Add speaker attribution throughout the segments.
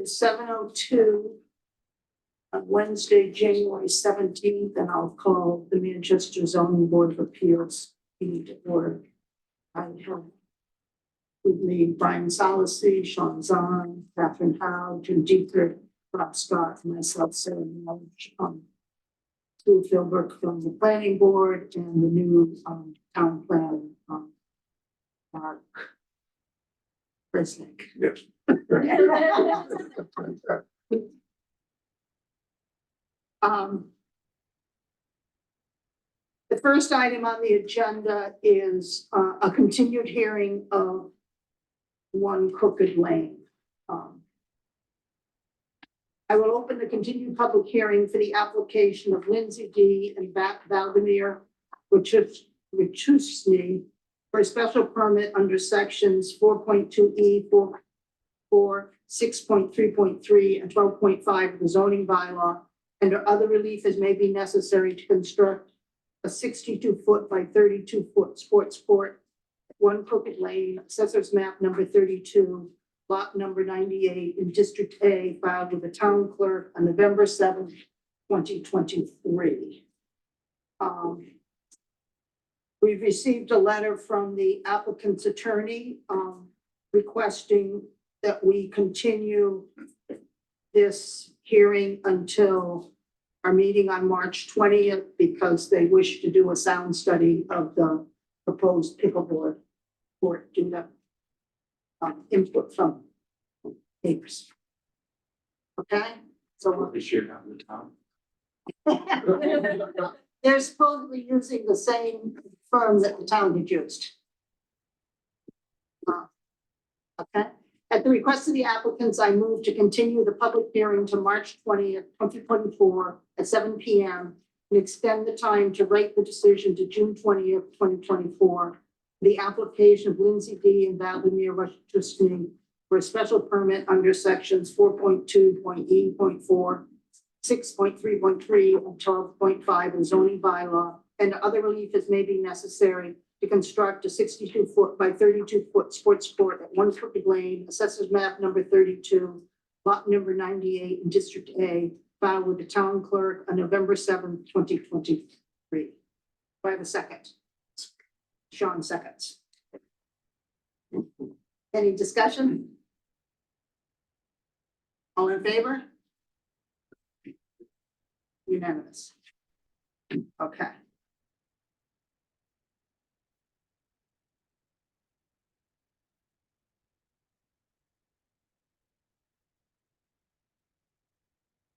Speaker 1: is 7:02 on Wednesday, January 17th, and I'll call the Manchester Zoning Board of Appeals meeting to order. I have with me Brian Solacey, Sean Zahn, Catherine Howe, Jim Dietrich, Bob Scott, and myself, Sarah Knowledge, Sue Philbrook from the Planning Board and the new town plan, Mark Resnick.
Speaker 2: Yes.
Speaker 1: The first item on the agenda is a continued hearing of 1 Crooked Lane. I will open the continued public hearing for the application of Lindsay D. and Valdemir Wachusny for a special permit under sections 4.2E, 4, 6.3.3, and 12.5 of the zoning bylaw, and other relief as may be necessary to construct a 62-foot by 32-foot sports court at 1 Crooked Lane, Assessor's Map number 32, lot number 98 in District A, filed with the town clerk on November 7th, 2023. We've received a letter from the applicant's attorney requesting that we continue this hearing until our meeting on March 20th because they wish to do a sound study of the proposed pickleboard court due to input from neighbors. Okay, so
Speaker 2: They should have the town.
Speaker 1: they're supposedly using the same firm that the town had used. Okay, at the request of the applicants, I move to continue the public hearing to March 20th, 2024 at 7 p.m. and extend the time to write the decision to June 20th, 2024. The application of Lindsay D. and Valdemir Wachusny for a special permit under sections 4.2.E.4, 6.3.3, and 12.5 of the zoning bylaw, and other relief as may be necessary to construct a 62-foot by 32-foot sports court at 1 Crooked Lane, Assessor's Map number 32, lot number 98 in District A, filed with the town clerk on November 7th, 2023. Do I have a second? Sean seconds. Any discussion? All in favor? Unanimous. Okay.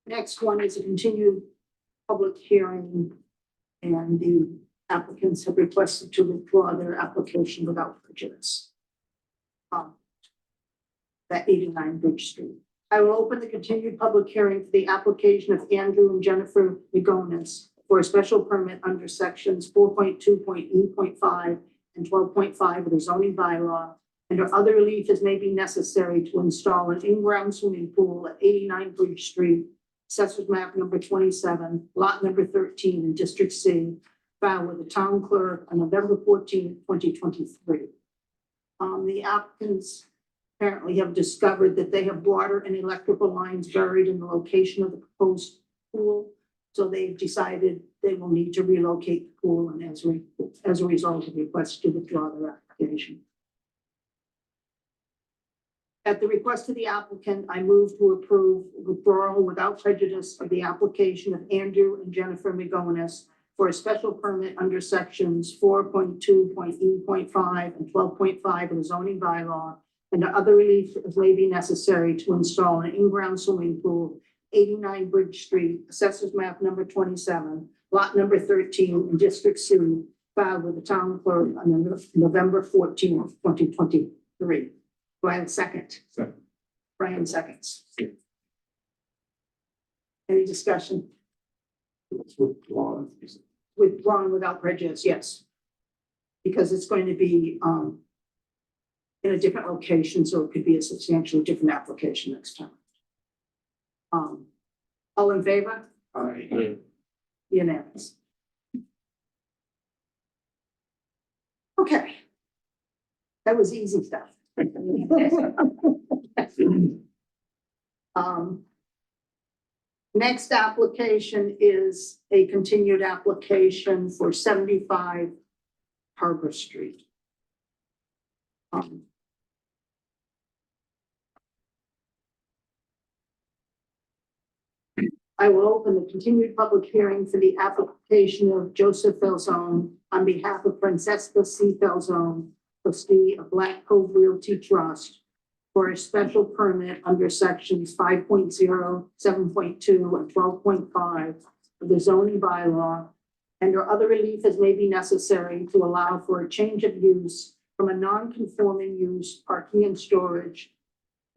Speaker 1: Next one is a continued public hearing, and the applicants have requested to withdraw their application without prejudice. At 89 Bridge Street. I will open the continued public hearing for the application of Andrew and Jennifer Migonis for a special permit under sections 4.2.E.5 and 12.5 of the zoning bylaw, and other relief as may be necessary to install an in-ground swimming pool at 89 Bridge Street, Assessor's Map number 27, lot number 13 in District C, filed with the town clerk on November 14th, 2023. The applicants apparently have discovered that they have water and electrical lines buried in the location of the proposed pool. So they've decided they will need to relocate the pool, and as a result of request to withdraw their application. At the request of the applicant, I move to approve withdrawal without prejudice of the application of Andrew and Jennifer Migonis for a special permit under sections 4.2.E.5 and 12.5 of the zoning bylaw, and other relief as may be necessary to install an in-ground swimming pool, 89 Bridge Street, Assessor's Map number 27, lot number 13 in District C, filed with the town clerk on November 14th, 2023. Do I have a second?
Speaker 2: Second.
Speaker 1: Brian seconds. Any discussion?
Speaker 2: It's withdrawn.
Speaker 1: Withdrawn without prejudice, yes. Because it's going to be in a different location, so it could be a substantially different application next time. All in favor?
Speaker 2: Aye.
Speaker 1: Unanimous. Okay. That was easy stuff. Next application is a continued application for 75 Harbor Street. I will open the continued public hearing for the application of Joseph Falzone on behalf of Francesca C. Falzone, trustee of Black Cove Realty Trust, for a special permit under sections 5.0, 7.2, and 12.5 of the zoning bylaw, and or other relief as may be necessary to allow for a change of use from a non-conforming use, parking and storage,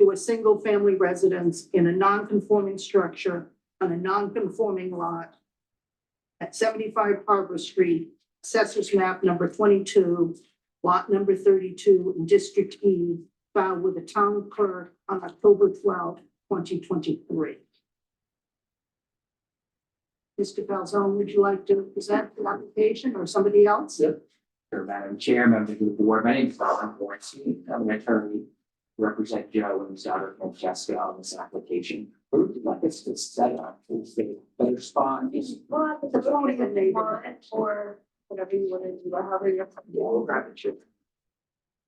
Speaker 1: to a single-family residence in a non-conforming structure on a non-conforming lot at 75 Harbor Street, Assessors Map number 22, lot number 32, in District E, filed with the town clerk on October 12, 2023. Mr. Falzone, would you like to present the application or somebody else?
Speaker 2: Yep.
Speaker 3: Sure, Madam Chair, members of the board, my name is Don Bornstein. I'm an attorney, represent Joe and his daughter Francesca on this application. We'd like us to set up to the better spot is.
Speaker 1: The podium, maybe.
Speaker 4: Or whatever you want to do, or however you're.
Speaker 3: We'll grab a chair.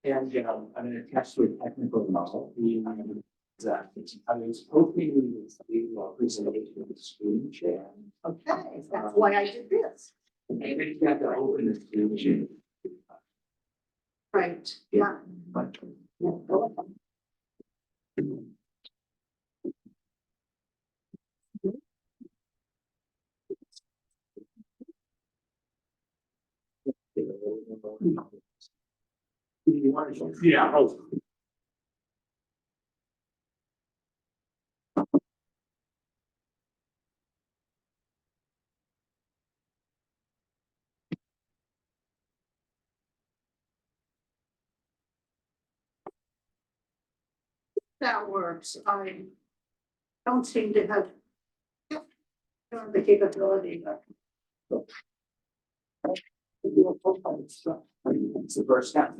Speaker 3: And I'm going to test with technical model. I was hoping we would do a presentation of the screen share.
Speaker 1: Okay, that's why I did this.
Speaker 3: Maybe you have to open the screen share.
Speaker 1: Right, yeah.
Speaker 3: But you want to?
Speaker 2: Yeah.
Speaker 1: That works. I don't seem to have the capability, but
Speaker 3: It's the first step.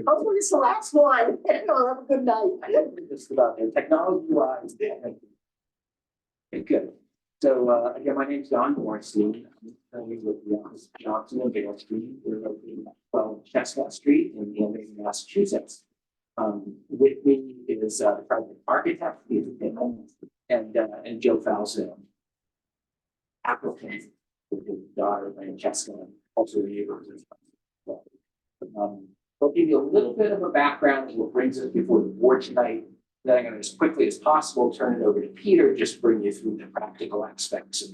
Speaker 1: hopefully it's the last one. Have a good night.
Speaker 3: Just about there, technology wise. Okay, good. So, again, my name is Don Bornstein. I'm currently with the office of Johnson and Gale Street. We're located at 12 Chestnut Street in Andover, Massachusetts. With me is the private architect, and Joe Falzone, applicant, with his daughter Francesca, also neighbors. I'll give you a little bit of a background of what brings us before the board tonight. Then I'm going to, as quickly as possible, turn it over to Peter, just to bring you through the practical aspects of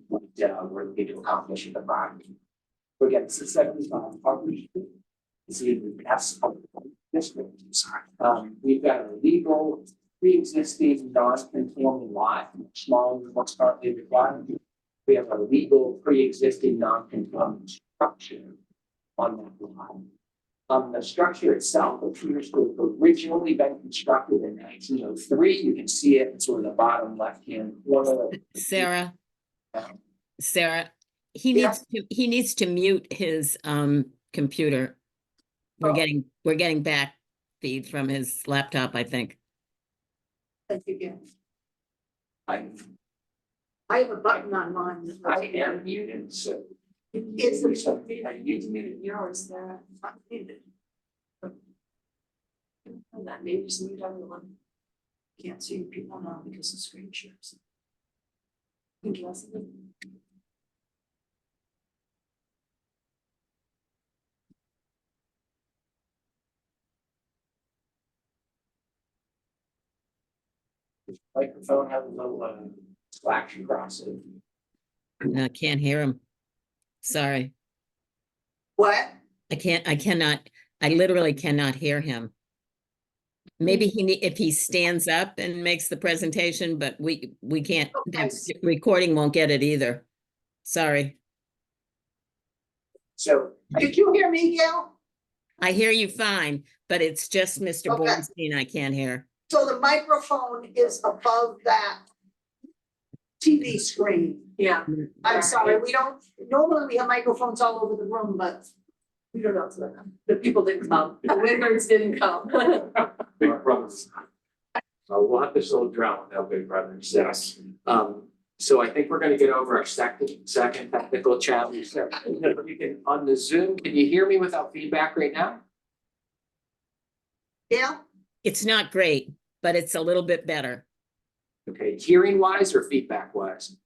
Speaker 3: what we're looking to accomplish in the project. So again, it's the 75 Harbor Street. See the past district. Sorry. We've got a legal pre-existing non-conforming lot, smaller than what's currently required. We have a legal pre-existing non-conforming structure on that lot. The structure itself appears to have originally been constructed in 1903. You can see it in sort of the bottom left-hand corner.
Speaker 5: Sarah, he
Speaker 1: Yeah.
Speaker 5: needs to mute his computer. We're
Speaker 1: Oh.
Speaker 5: getting back feed from his laptop, I think.
Speaker 1: Thank you again.
Speaker 3: I
Speaker 1: I have a button on mine.
Speaker 3: am muted, so.
Speaker 1: It's the
Speaker 3: I need to mute
Speaker 4: Yours there. And that maybe just mute everyone.
Speaker 1: Can't see people now because the screen shares.
Speaker 3: microphone has a little slash across it.
Speaker 5: I can't hear him. Sorry,
Speaker 1: What?
Speaker 5: I literally cannot hear him. Maybe if he stands up and makes the presentation, but we can't,
Speaker 1: Okay.
Speaker 5: the recording won't get it either. Sorry,
Speaker 3: So
Speaker 1: Did you hear me, Gail?
Speaker 5: I hear you fine, but it's just Mr.
Speaker 1: Okay.
Speaker 5: Bornstein I can't hear.
Speaker 1: So the microphone is above that TV screen.
Speaker 4: Yeah.
Speaker 1: I'm sorry, normally we have microphones all over the room, but
Speaker 4: We don't know, so the people didn't come, the winners didn't come.
Speaker 2: Big brothers.
Speaker 3: We'll have this little drone, though, Big Brother, yes. So I think we're gonna get over our second technical challenge. So, you can, on the Zoom, can you hear me without feedback right now?
Speaker 1: Gail?
Speaker 5: It's not great, but it's a little bit better.
Speaker 3: Okay, hearing wise or feedback wise?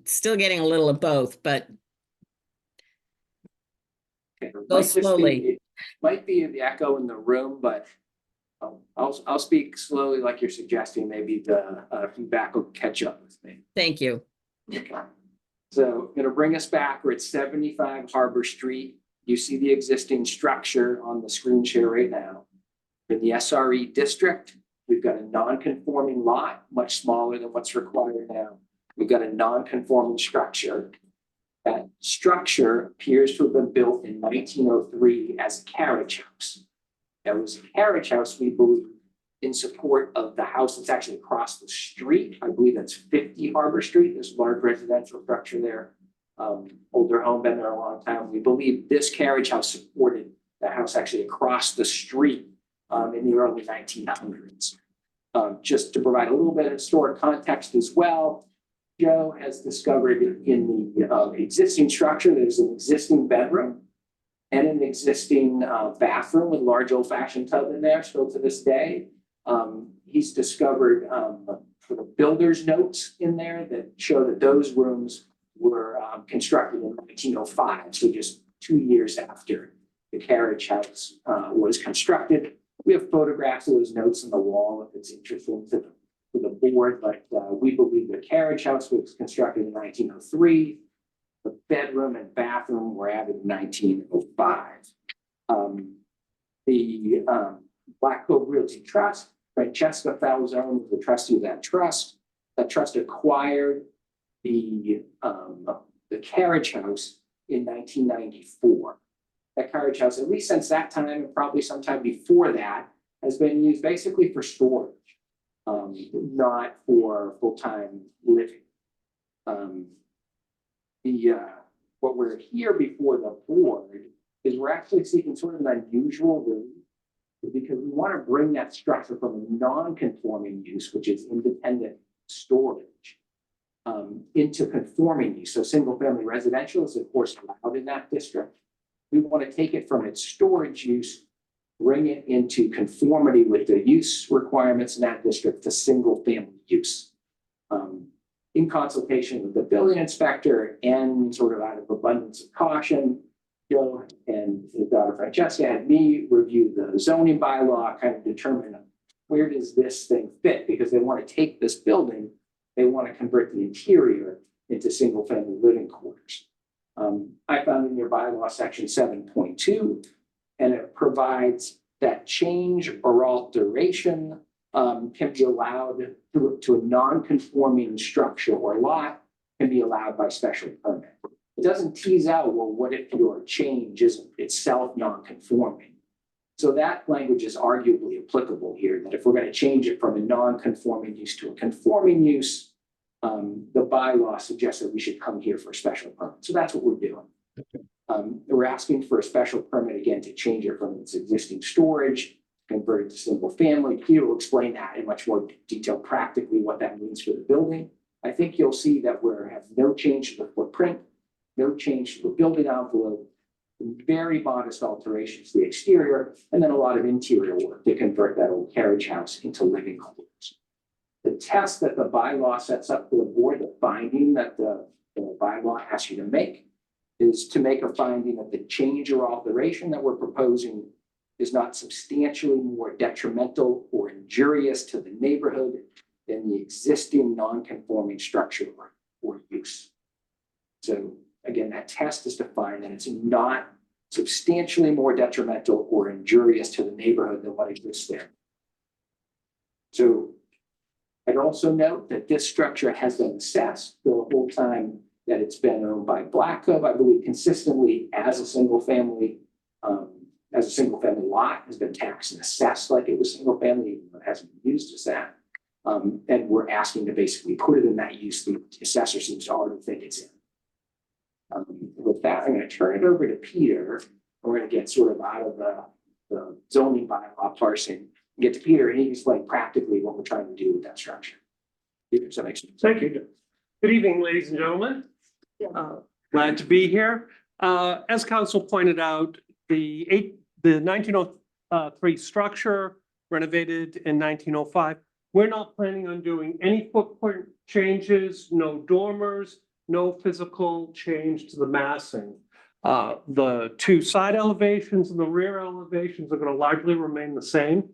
Speaker 5: Still getting a little of both, but
Speaker 3: Okay, it
Speaker 5: Go
Speaker 3: might just be-
Speaker 5: slowly.
Speaker 3: it Might be the echo in the room, but I'll speak slowly like you're suggesting, maybe the feedback will catch up with me.
Speaker 5: thank you.
Speaker 3: Okay. So gonna bring us back, we're at 75 Harbor Street. You see the existing structure on the screen share right now. In the SRE district, we've got a non-conforming lot, much smaller than what's required now. We've got a non-conforming structure. That structure appears to have been built in 1903 as a carriage house. That was a carriage house, we believe, in support of the house that's actually across the street. I believe that's 50 Harbor Street, this large residential structure there. Older home, been there a long time. We believe this carriage house supported the house actually across the street in the early 1900s. Just to provide a little bit of historic context as well, Joe has discovered in the existing structure, there's an existing bedroom and an existing bathroom with a large old-fashioned tub in there still to this day. He's discovered sort of builder's notes in there that show that those rooms were constructed in 1905, so just 2 years after the carriage house was constructed. We have photographs of those notes on the wall if it's interesting to the board, but we believe the carriage house was constructed in 1903. The bedroom and bathroom were added in 1905. The Black Cove Realty Trust, Francesca Falzone was the trustee of that trust. That trust acquired the carriage house in 1994. That carriage house, at least since that time, and probably sometime before that, has been used basically for storage, not for full-time living. What we're here before the board is we're actually seeking sort of an unusual relief because we want to bring that structure from a non-conforming use, which is independent storage, into conforming use. So single-family residential is of course allowed in that district. We want to take it from its storage use, bring it into conformity with the use requirements in that district to single-family use. In consultation with the building inspector and sort of out of abundance of caution, Joe and his daughter Francesca had me review the zoning bylaw, kind of determine where does this thing fit? Because they want to take this building, they want to convert the interior into single-family living quarters. I found in your bylaw section 7.2, and it provides that change or alteration can be allowed to a non-conforming structure or lot can be allowed by special permit. It doesn't tease out, well, what if your change isn't itself non-conforming? So that language is arguably applicable here, that if we're going to change it from a non-conforming use to a conforming use, the bylaw suggests that we should come here for a special permit. So that's what we're doing. We're asking for a special permit again to change it from its existing storage, convert it to single family. Peter will explain that in much more detail practically what that means for the building. I think you'll see that we have no change to the footprint, no change to the building envelope, very modest alterations to the exterior, and then a lot of interior work to convert that old carriage house into living quarters. The test that the bylaw sets up for the board, the finding that the bylaw asks you to make, is to make a finding that the change or alteration that we're proposing is not substantially more detrimental or injurious to the neighborhood than the existing non-conforming structure or use. So again, that test is to find that it's not substantially more detrimental or injurious to the neighborhood than what exists there. So I'd also note that this structure has been assessed the whole time that it's been owned by Black Cove, I believe consistently as a single family lot, has been taxed and assessed like it was single family, even though it hasn't been used as that. And we're asking to basically put it in that use. The assessor seems to already think it's in. With that, I'm going to turn it over to Peter. We're going to get sort of out of the zoning bylaw parsing get to Peter and he can explain practically what we're trying to do with that structure. Does that make sense?
Speaker 6: Thank you. Good evening, ladies and gentlemen.
Speaker 1: Yeah.
Speaker 6: Glad to be here. As council pointed out, the 1903 structure renovated in 1905. We're not planning on doing any footprint changes, no dormers, no physical change to the massing. The two side elevations and the rear elevations are going to largely remain the same.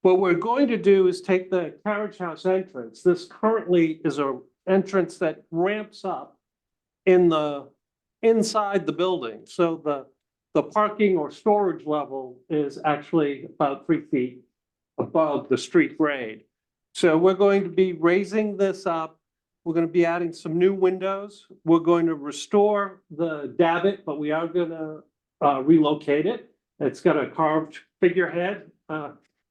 Speaker 6: What we're going to do is take the carriage house entrance. This currently is a entrance that ramps up in the inside the building. So the parking or storage level is actually about 3 feet above the street grade. So we're going to be raising this up. We're going to be adding some new windows. We're going to restore the davit, but we are going to relocate it. It's got a carved figurehead,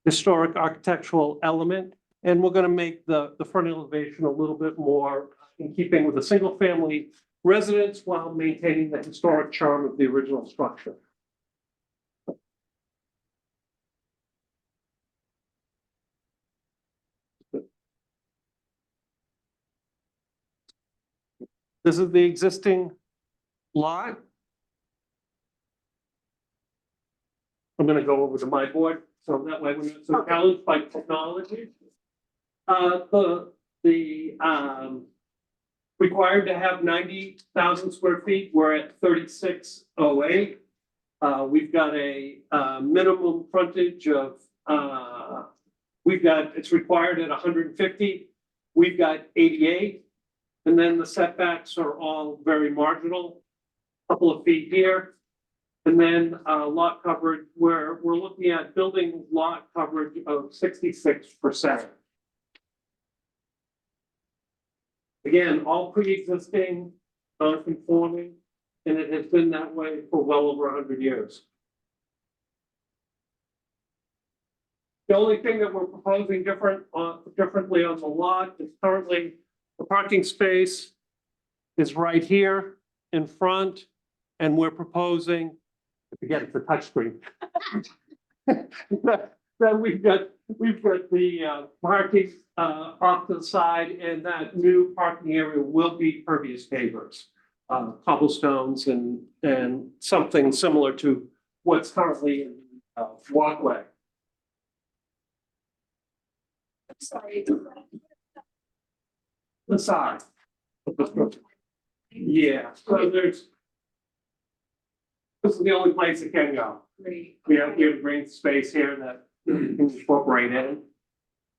Speaker 6: historic architectural element, and we're going to make the front elevation a little bit more in keeping with a single family residence while maintaining the historic charm of the original structure. This is the existing lot. I'm gonna go over to my board, so that way we're not so challenged by technology. Required to have 90,000 square feet, we're at 3608. We've got a minimum frontage of, it's required at 150. We've got 88. And then the setbacks are all very marginal, couple of feet here. And then lot coverage, where we're looking at building lot coverage of 66%. Again, all pre-existing, non-conforming, and it has been that way for well over 100 years. The only thing that we're proposing differently on the lot is currently the parking space is right here in front, and we're proposing, again, it's a touchscreen. Then we've got the parking off to the side, and that new parking area will be pervious pavers, cobblestones, and something similar to what's currently in walkway.
Speaker 4: Sorry.
Speaker 6: The side of the structure. Yeah, so this is the only place it can go.
Speaker 4: Great.
Speaker 6: We have green space here that can incorporate in.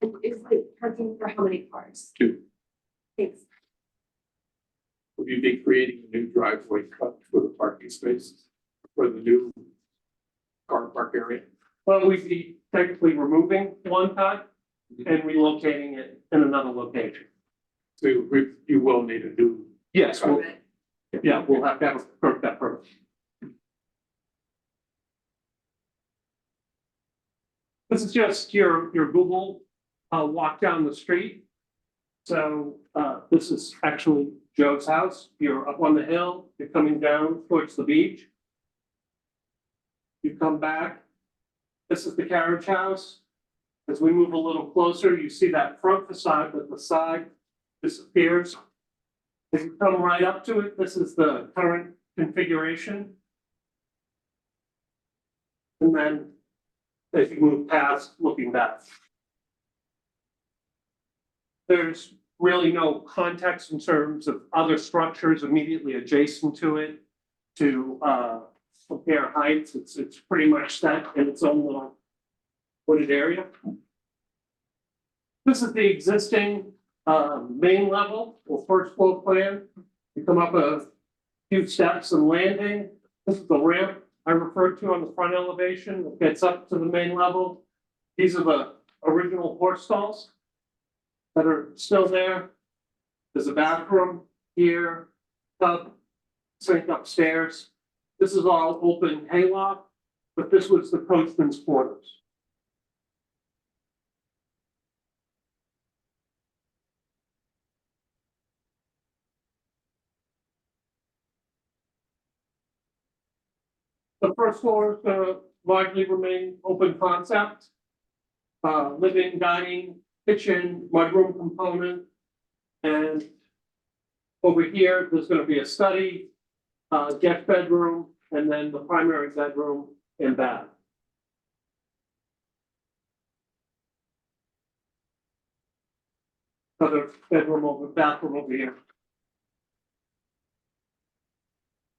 Speaker 4: And is the parking for how many cars?
Speaker 2: 2.
Speaker 4: Thanks.
Speaker 2: Will you be creating a new driveway cut for the parking spaces for the new car park area?
Speaker 6: Well, we'd be technically removing one cut and relocating it in another location.
Speaker 2: So you will need a new.
Speaker 6: Yes, we'll have to have that purpose. This is just your Google walk down the street. So this is actually Joe's house. You're up on the hill, you're coming down towards the beach. You come back. This is the carriage house. As we move a little closer, you see that front facade, but the side disappears. As you come right up to it, this is the current configuration. And then as you move past, looking back. There's really no context in terms of other structures immediately adjacent to it to compare heights. It's pretty much set in its own little wooded area. This is the existing main level or first floor plan. You come up a few steps and landing. This is the ramp I referred to on the front elevation that gets up to the main level. These are the original horse stalls that are still there. There's a bathroom here, tub, sink upstairs. This is all open hayloft, but this was the coachman's quarters. The first floor largely remain open concept. living, dining, kitchen, mudroom component. And over here, there's gonna be a study, guest bedroom, and then the primary bedroom and bath. Other bedroom over, bathroom over here.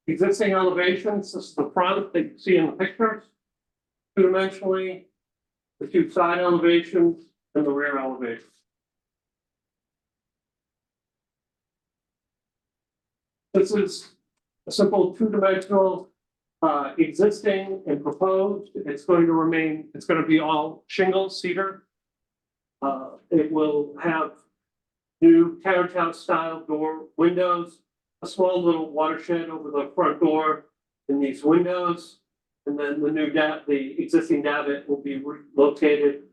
Speaker 6: Existing elevations, this is the front that you see in the pictures. Two-dimensionally, the two side elevations and the rear elevation. This is a simple two-dimensional, existing and proposed. It's going to remain, it's going to be all shingle cedar. It will have new townhouse style door windows, a small little watershed over the front door in these windows. And then the existing davit will be located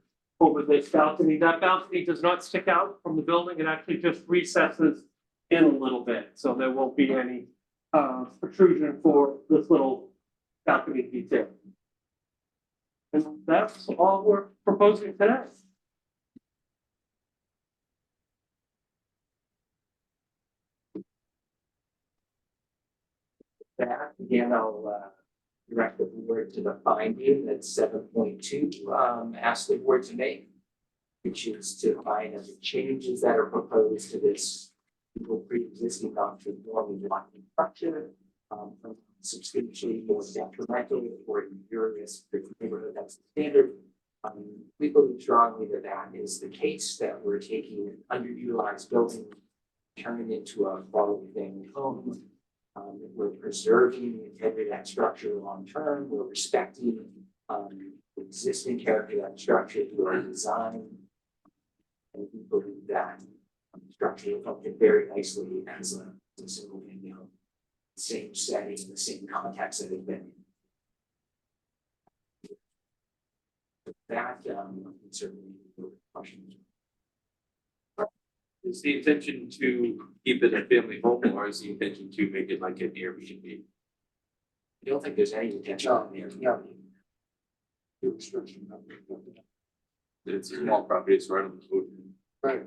Speaker 6: over this balcony. That balcony does not stick out from the building. It actually just recesses in a little bit. So there won't be any protrusion for this little balcony detail. And that's all we're proposing today.
Speaker 3: That, again, I'll direct the board to the finding that 7.2 ask the board to make, which is to find that the changes that are proposed to this pre-existing non-conforming lot structure substantially more detrimental or injurious to the neighborhood that's the standard. We believe strongly that that is the case, that we're taking an underutilized building, turning it into a quality family home. We're preserving the integrity of that structure long term. We're respecting the existing character of that structure through our design. And we believe that the structure will function very nicely as a single family home. Same setting, the same context that it's been in. That certainly questions.
Speaker 2: Is the intention to keep it a family home, or is the intention to make it like an Airbnb?
Speaker 3: I don't think there's any intention on there.
Speaker 2: No. The restriction. It's a small property, it's right on the road. Right.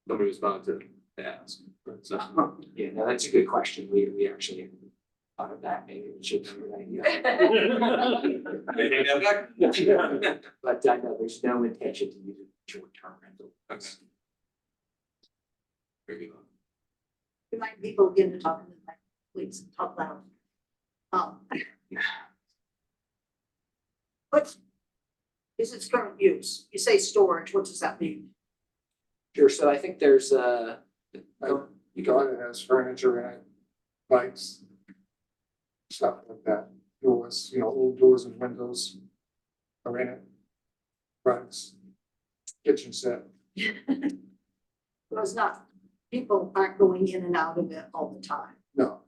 Speaker 2: Nobody was bound to ask, so.
Speaker 3: Yeah, no, that's a good question. We actually thought of that. Maybe it should be an idea.
Speaker 2: They take that back?
Speaker 3: But I know there's no intention to use it short-term rental.
Speaker 2: Okay. Very good.
Speaker 1: Remind people again to talk in the mic, please, talk loud. What is its current use? You say storage, what does that mean?
Speaker 3: Sure, so I think there's
Speaker 7: You got it has furniture in it, bikes, stuff like that. Doors, old doors and windows are in it. Rugs, kitchen set.
Speaker 1: Well, it's not, people aren't going in and out of it all the time.
Speaker 7: No,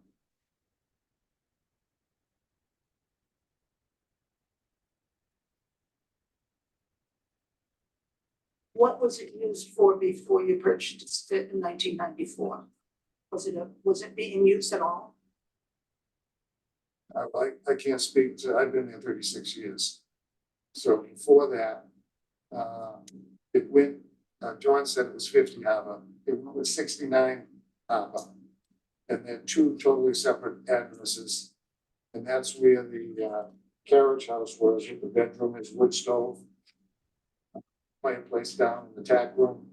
Speaker 1: What was it used for before you purchased it in 1994? Was it being used at all?
Speaker 7: I can't speak to, I've been there 36 years. So before that, it went, John said it was 50 Harbor, it went with 69 Harbor. And then two totally separate addresses. And that's where the carriage house was, with the bedroom is wood stove. Fireplace down in the tack room.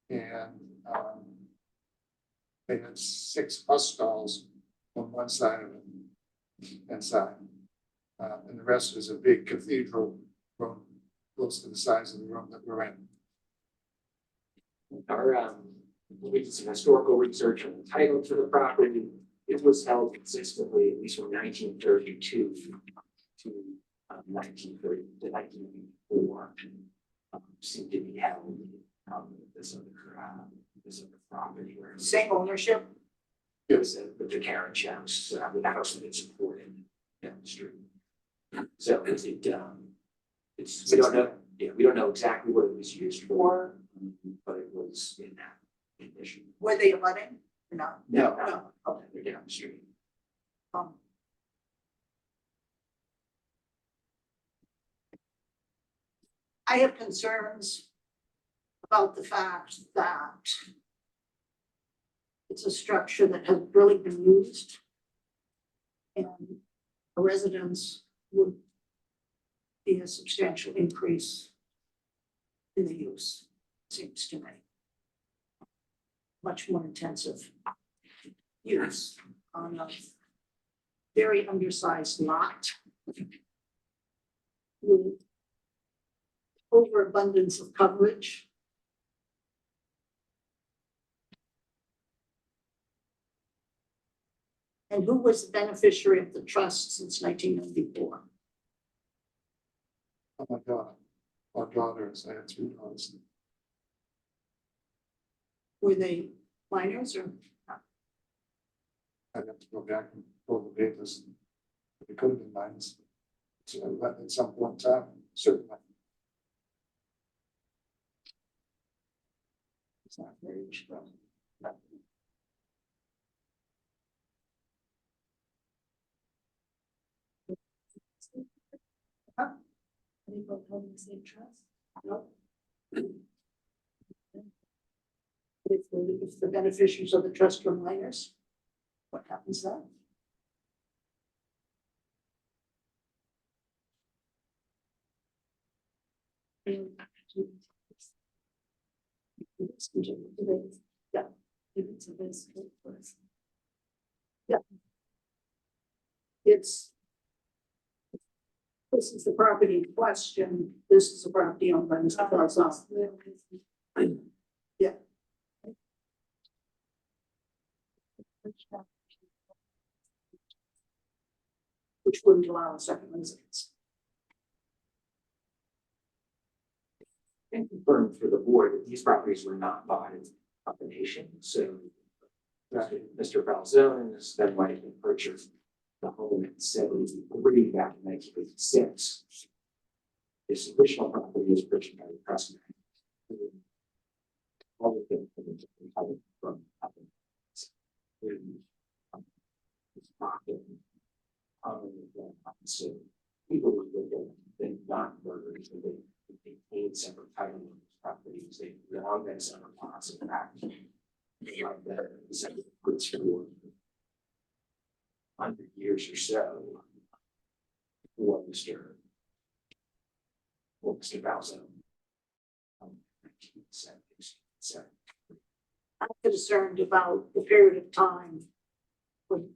Speaker 7: And they had 6 bus stalls on one side of it inside. And the rest is a big cathedral room, close to the size of the room that we're in.
Speaker 3: our we did some historical research on the title to the property. It was held consistently, at least from 1932 to 1930 to 1984. Seemed to be held this other property where
Speaker 1: Same ownership?
Speaker 3: it was the carriage house, the house that it supported down the street. So it's we don't know, we don't know exactly what it was used for, but it was in that condition.
Speaker 1: Were they abutting or not?
Speaker 3: No,
Speaker 1: No. Okay.
Speaker 3: they're down the street.
Speaker 1: Um, I have concerns about the fact that it's a structure that has really been used. And a residence would be a substantial increase in the use, seems to me. Much more intensive use on a very undersized lot with overabundance of coverage. And who was the beneficiary of the trust since 1994?
Speaker 7: Oh my God, our daughters, I had 2 daughters.
Speaker 1: Were they minors or?
Speaker 7: I'd have to go back and pull the papers. It could have been mine. So at some point in time, certainly.
Speaker 1: It's not very strong.
Speaker 4: They both hold the same trust.
Speaker 1: No. If the beneficiaries of the trust were minors, what happens then? Yeah.
Speaker 4: It's a best place.
Speaker 1: It's. This is the property in question. This is the property owned by Mr. Falzon. Yeah. Which wouldn't allow a second residence.
Speaker 3: And confirm for the board that these properties were not bought in combination, so. Mr. Falzone is then wife and purchased the home in 73 back in 1986. This original property was purchased by the trust. All of them from so people who look at them not murders, they paid separate title on those properties, they belong as separate lots of fact. Like that, separate goods for 100 years or so. For Mr. Falzone. 1977.
Speaker 1: I'm concerned about the period of time when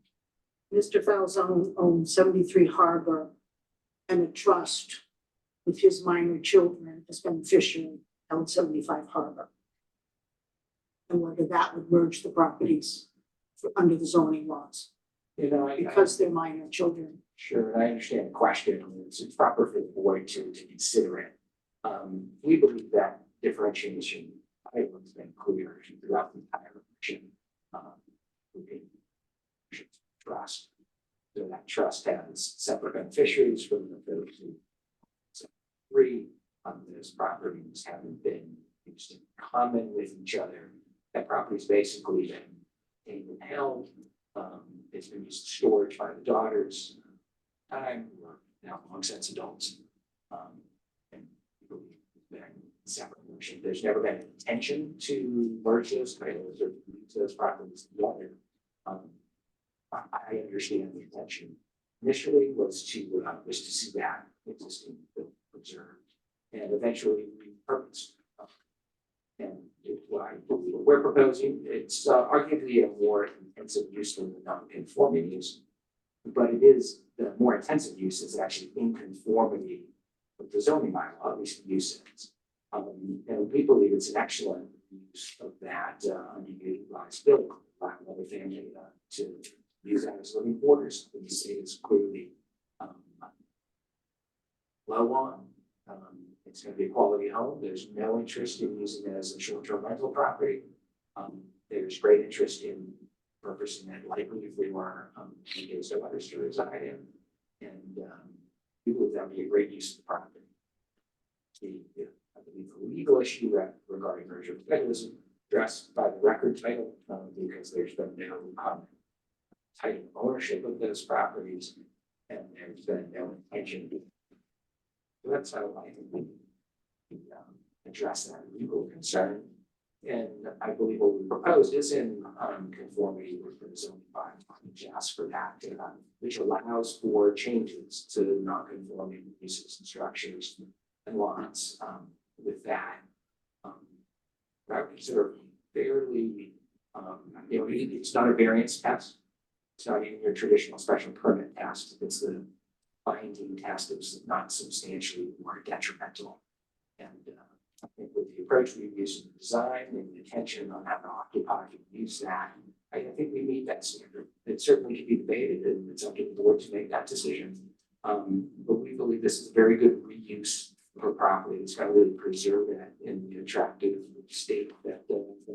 Speaker 1: Mr. Falzone owned 73 Harbor and a trust with his minor children as beneficiary held 75 Harbor. And whether that would merge the properties under the zoning laws,
Speaker 3: You know,
Speaker 1: because they're minor children.
Speaker 3: Sure, and I understand the question, it's proper for the board to consider it. We believe that differentiation, I think, has been clear throughout the entire election. Trust. So that trust has separate beneficiaries from the folks who. Three, those properties haven't been used in common with each other. That property's basically been held. It's been used as storage by the daughters. Time, or now long since adults. And we believe it's been separate ownership. There's never been an intention to merge those titles or use those properties together. I understand the intention initially was to see that existing preserved and eventually repurposed. And what we're proposing, it's arguably a more intensive use than the non-conforming use. But it is, the more intensive use is actually in conformity with the zoning bylaw, at least the use is. And we believe it's an excellent use of that underutilized building, allow another family to use that as living quarters. The state is clearly low on. It's going to be a quality home. There's no interest in using it as a short-term rental property. There's great interest in purposing it likely if we were in case of others to reside in. And we believe that would be a great use of the property. I believe the legal issue regarding merger of title is addressed by the record title because there's been no title ownership of those properties and there's been no intention. So that's how I think address that legal concern. And I believe what we proposed is in conformity with the zoning bylaw, which asks for that, which allows for changes to non-conforming uses and structures and lots. With that, I would consider fairly, it's not a variance test. It's not even your traditional special permit test. It's the binding test. It's not substantially more detrimental. And I think with the approach we've used in the design and the attention on how to occupy and use that, I think we meet that standard. It certainly can be debated, and it's up to the board to make that decision. But we believe this is very good reuse of a property. It's going to really preserve it in the attractive state that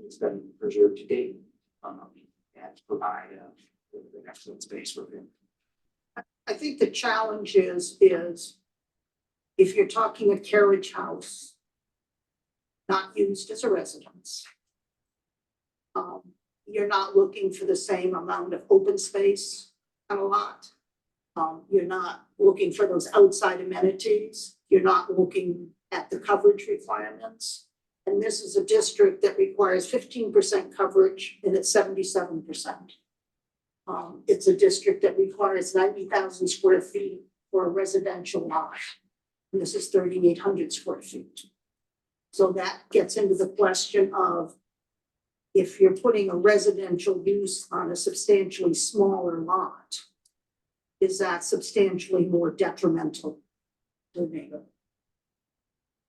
Speaker 3: it's been preserved to date, and provide the excellent space for them.
Speaker 1: I think the challenge is if you're talking a carriage house, not used as a residence, you're not looking for the same amount of open space on a lot. You're not looking for those outside amenities. You're not looking at the coverage requirements. And this is a district that requires 15% coverage, and it's 77%. It's a district that requires 90,000 square feet for a residential lot. And this is 3,800 square feet. So that gets into the question of if you're putting a residential use on a substantially smaller lot, is that substantially more detrimental to the neighbor?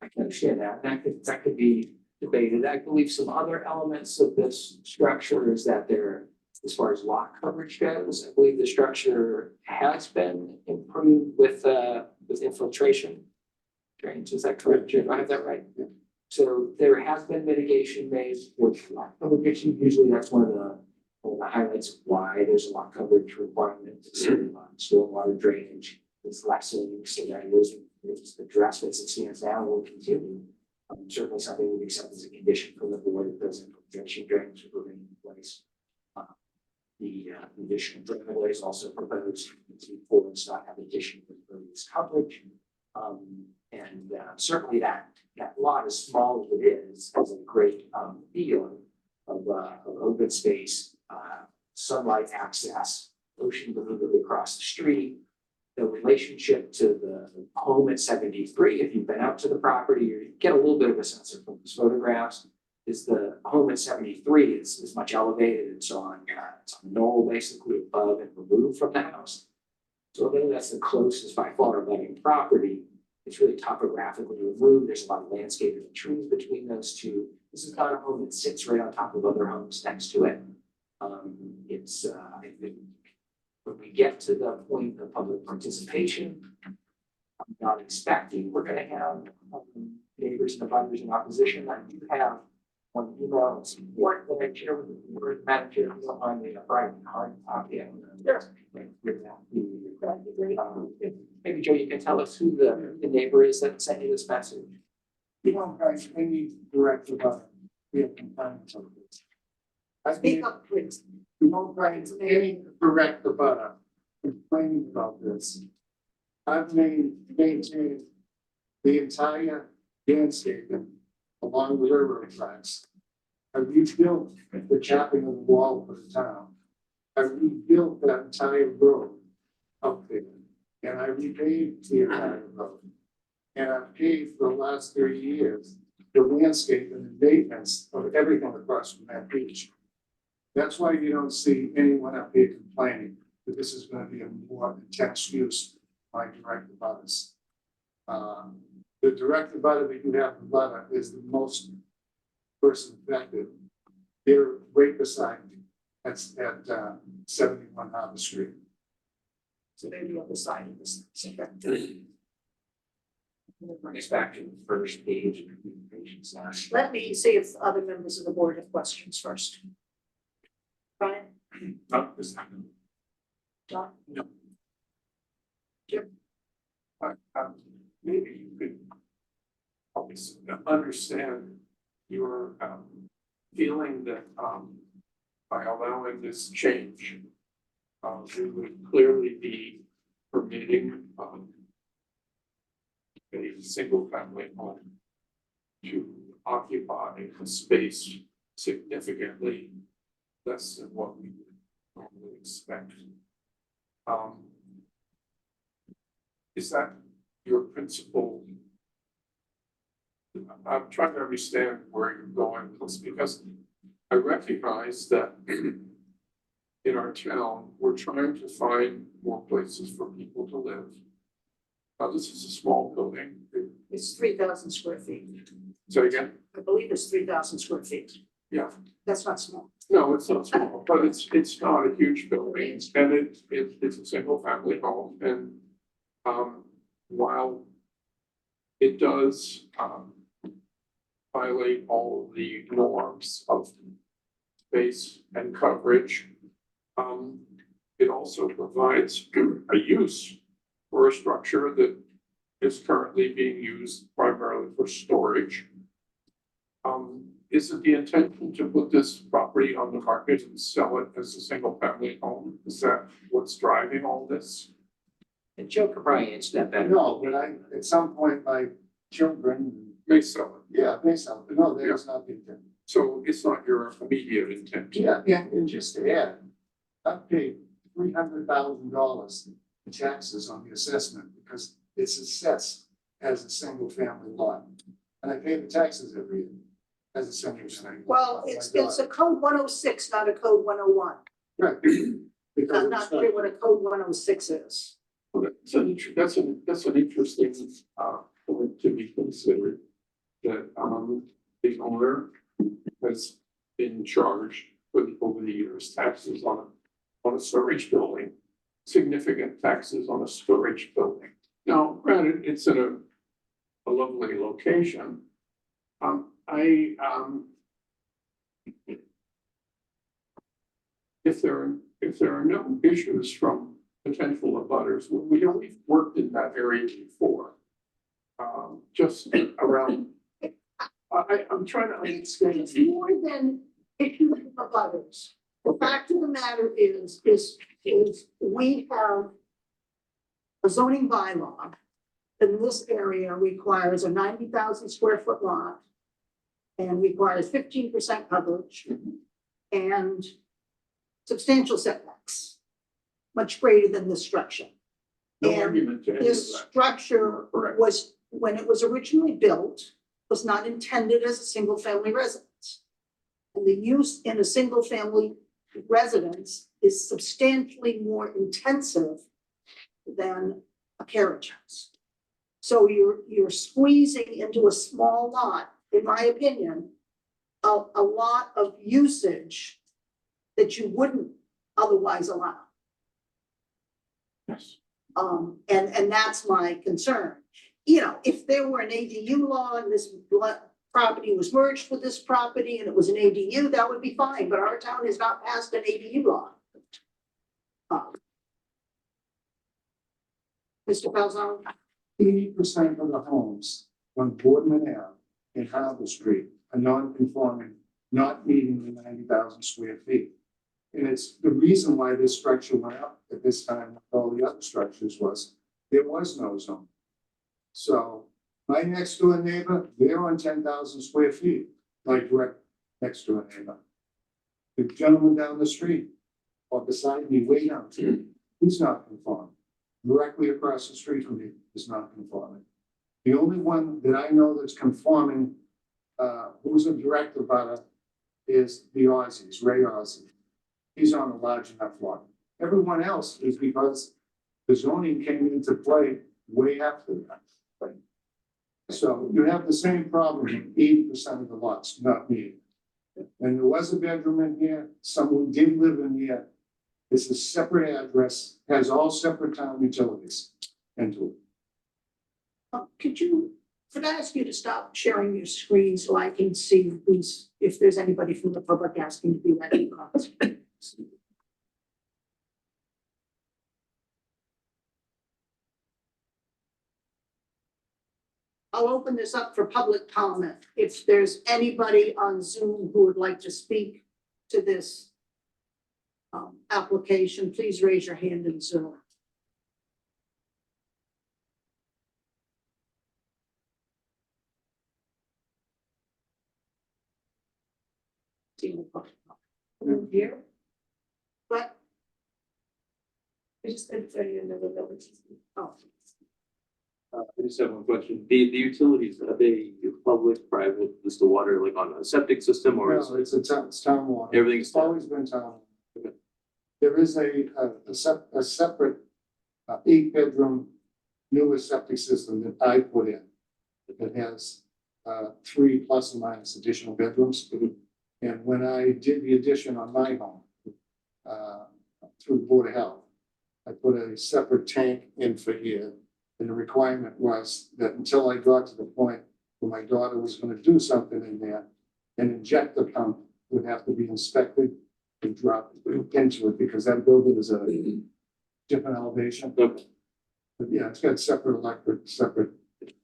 Speaker 3: I can understand that. That could be debated. I believe some other elements of this structure is that there, as far as lot coverage goes, I believe the structure has been improved with infiltration drains. Is that correct, Jim? I have that right?
Speaker 7: Yeah.
Speaker 3: So there has been mitigation made with lot coverage. Usually that's one of the highlights of why there's a lot coverage requirement. Stormwater drainage is lessening, so that is addressed as it stands now will continue. Certainly something we accept as a condition from the board that those infiltration drains will remain in place. The additional driveway is also proposed to forward not have additional impervious coverage. And certainly that lot, as small as it is, has a great feel of open space, sunlight access, ocean immediately across the street. The relationship to the home at 73, if you've been out to the property, you get a little bit of a sense of from these photographs, is the home at 73 is much elevated. It's on a knoll basically above and removed from the house. So although that's the closest by far abutting property, it's really topographically removed. There's a lot of landscaping and trees between those two. This is not a home that sits right on top of other homes next to it. I think when we get to the point of public participation, I'm not expecting we're going to have neighbors and abutters in opposition. I do have one email support that I share with the board manager. If you don't mind me writing hard copy. Maybe Joe, you can tell us who the neighbor is that sent you this message.
Speaker 7: You know, guys, any direct about we have complaints of this.
Speaker 1: Speak up, please.
Speaker 7: You won't find any direct about complaining about this. I've maintained the entire landscaping along the railroad tracks. I rebuilt the capping of the wall for the town. I rebuilt that entire road up there, and I repaved the entire road. And I've paid for the last 30 years the landscape and the maintenance of everything across from that beach. That's why you don't see anyone up here complaining that this is going to be a more intense use by direct abutters. The direct abutter that you have in Butter is the most person affected. They're right beside me. That's at 71 Harbor Street.
Speaker 3: So they're the other side of this. Bring us back to the first page of the presentation slash.
Speaker 1: Let me see if other members of the board have questions first. Brian?
Speaker 7: Not this time.
Speaker 1: John?
Speaker 7: No. Jim? Maybe you could help us understand your feeling that by allowing this change, we would clearly be permitting a single family home to
Speaker 8: occupy a space significantly less than what we would normally expect. Is that your principal? I'm trying to understand where you're going with this, because I recognize that in our town, we're trying to find more places for people to live. Now, this is a small building.
Speaker 1: It's 3,000 square feet.
Speaker 8: Say again?
Speaker 1: I believe it's 3,000 square feet.
Speaker 8: Yeah.
Speaker 1: That's not small.
Speaker 8: No, it's not small, but it's not a huge building, and it's a single family home, and while it does violate all of the norms of space and coverage, it also provides a use for a structure that is currently being used primarily for storage. Is it the intention to put this property on the market and sell it as a single family home? Is that what's driving all this?
Speaker 3: And Joe could probably answer that better.
Speaker 7: No, but at some point, my children,
Speaker 8: May sell it,
Speaker 7: yeah, they sell, but no, that's not the intent.
Speaker 8: so it's not your immediate intent.
Speaker 7: Yeah, and just to add, I've paid $300,000 in taxes on the assessment because it's assessed as a single family lot. And I pay the taxes every year as a single family.
Speaker 1: Well, it's a code 106, not a code 101.
Speaker 7: Right. Because
Speaker 1: I'm not sure what a code 106 is.
Speaker 8: That's an interesting point to be considered. That the owner has been charged over the years taxes on a storage building, significant taxes on a storage building. Now, granted, it's in a lovely location. If there are no issues from potential abutters, we've worked in that area before. Just around, I'm trying to understand.
Speaker 1: It's more than issues of others. The fact of the matter is we have a zoning bylaw in this area requires a 90,000 square foot lot and requires 15% coverage and substantial setbacks, much greater than this structure.
Speaker 8: No
Speaker 1: And
Speaker 8: argument to any of
Speaker 1: this
Speaker 8: that.
Speaker 1: structure
Speaker 8: Correct.
Speaker 1: was, when it was originally built, was not intended as a single family residence. And the use in a single family residence is substantially more intensive than a carriage house. So you're squeezing into a small lot, in my opinion, a lot of usage that you wouldn't otherwise allow.
Speaker 8: Yes.
Speaker 1: And that's my concern. You know, if there were an ADU law and this property was merged with this property and it was an ADU, that would be fine, but our town has not passed an ADU law. Mr. Falzone?
Speaker 7: 80% of the homes on Boardman Ave and Harbor Street are non-conforming, not meeting the 90,000 square feet. And it's the reason why this structure went up at this time with all the other structures was there was no zone. So my next door neighbor, they're on 10,000 square feet, my direct next door neighbor. The gentleman down the street or beside me way down here, he's not conforming. Directly across the street from me is not conforming. The only one that I know that's conforming, who's a direct abutter, is the Aussies, Ray Aussie. He's on a large enough lot. Everyone else is because the zoning came into play way after that. So you have the same problem in 80% of the lots, not me. And there was a bedroom in here, someone did live in here. It's a separate address, has all separate town utilities into it.
Speaker 1: Could I ask you to stop sharing your screen so I can see who's, if there's anybody from the public asking to be let in? I'll open this up for public comment. If there's anybody on Zoom who would like to speak to this application, please raise your hand in Zoom.
Speaker 4: Move here,
Speaker 1: But,
Speaker 4: I just said thirty another village.
Speaker 1: oh,
Speaker 2: I just have one question. The utilities, are they public, private, is the water like on a septic system or is
Speaker 7: No, it's town water.
Speaker 2: everything's
Speaker 7: It's always been town. There is a separate 8-bedroom newer septic system that I put in. That has 3 plus or minus additional bedrooms. And when I did the addition on my home, through the Board of Health, I put a separate tank in for here. And the requirement was that until I got to the point where my daughter was gonna do something in there, an injector pump would have to be inspected and dropped into it, because that building is a different elevation.
Speaker 2: Okay.
Speaker 7: But yeah, it's got separate electric, separate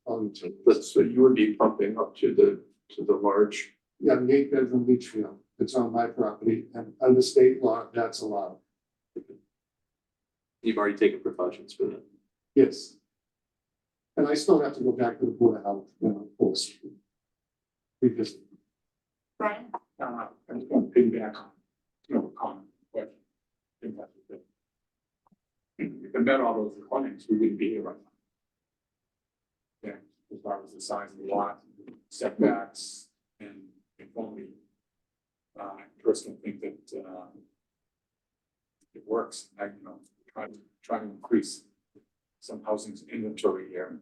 Speaker 7: all utilities.
Speaker 8: But so you would be pumping up to the large,
Speaker 7: Yeah, the 8-bedroom leach field, it's on my property, and under state law, that's allowed.
Speaker 2: You've already taken precautions for that.
Speaker 7: Yes. And I still have to go back to the Board of Health, of course. Because,
Speaker 1: Brian?
Speaker 8: I just want to piggyback on, comment, but I think that's the thing. If we met all those requirements, we wouldn't be here right now. Yeah, as far as the size of the lot, setbacks and conformity. I personally think that, it works, try to increase some housing's inventory here.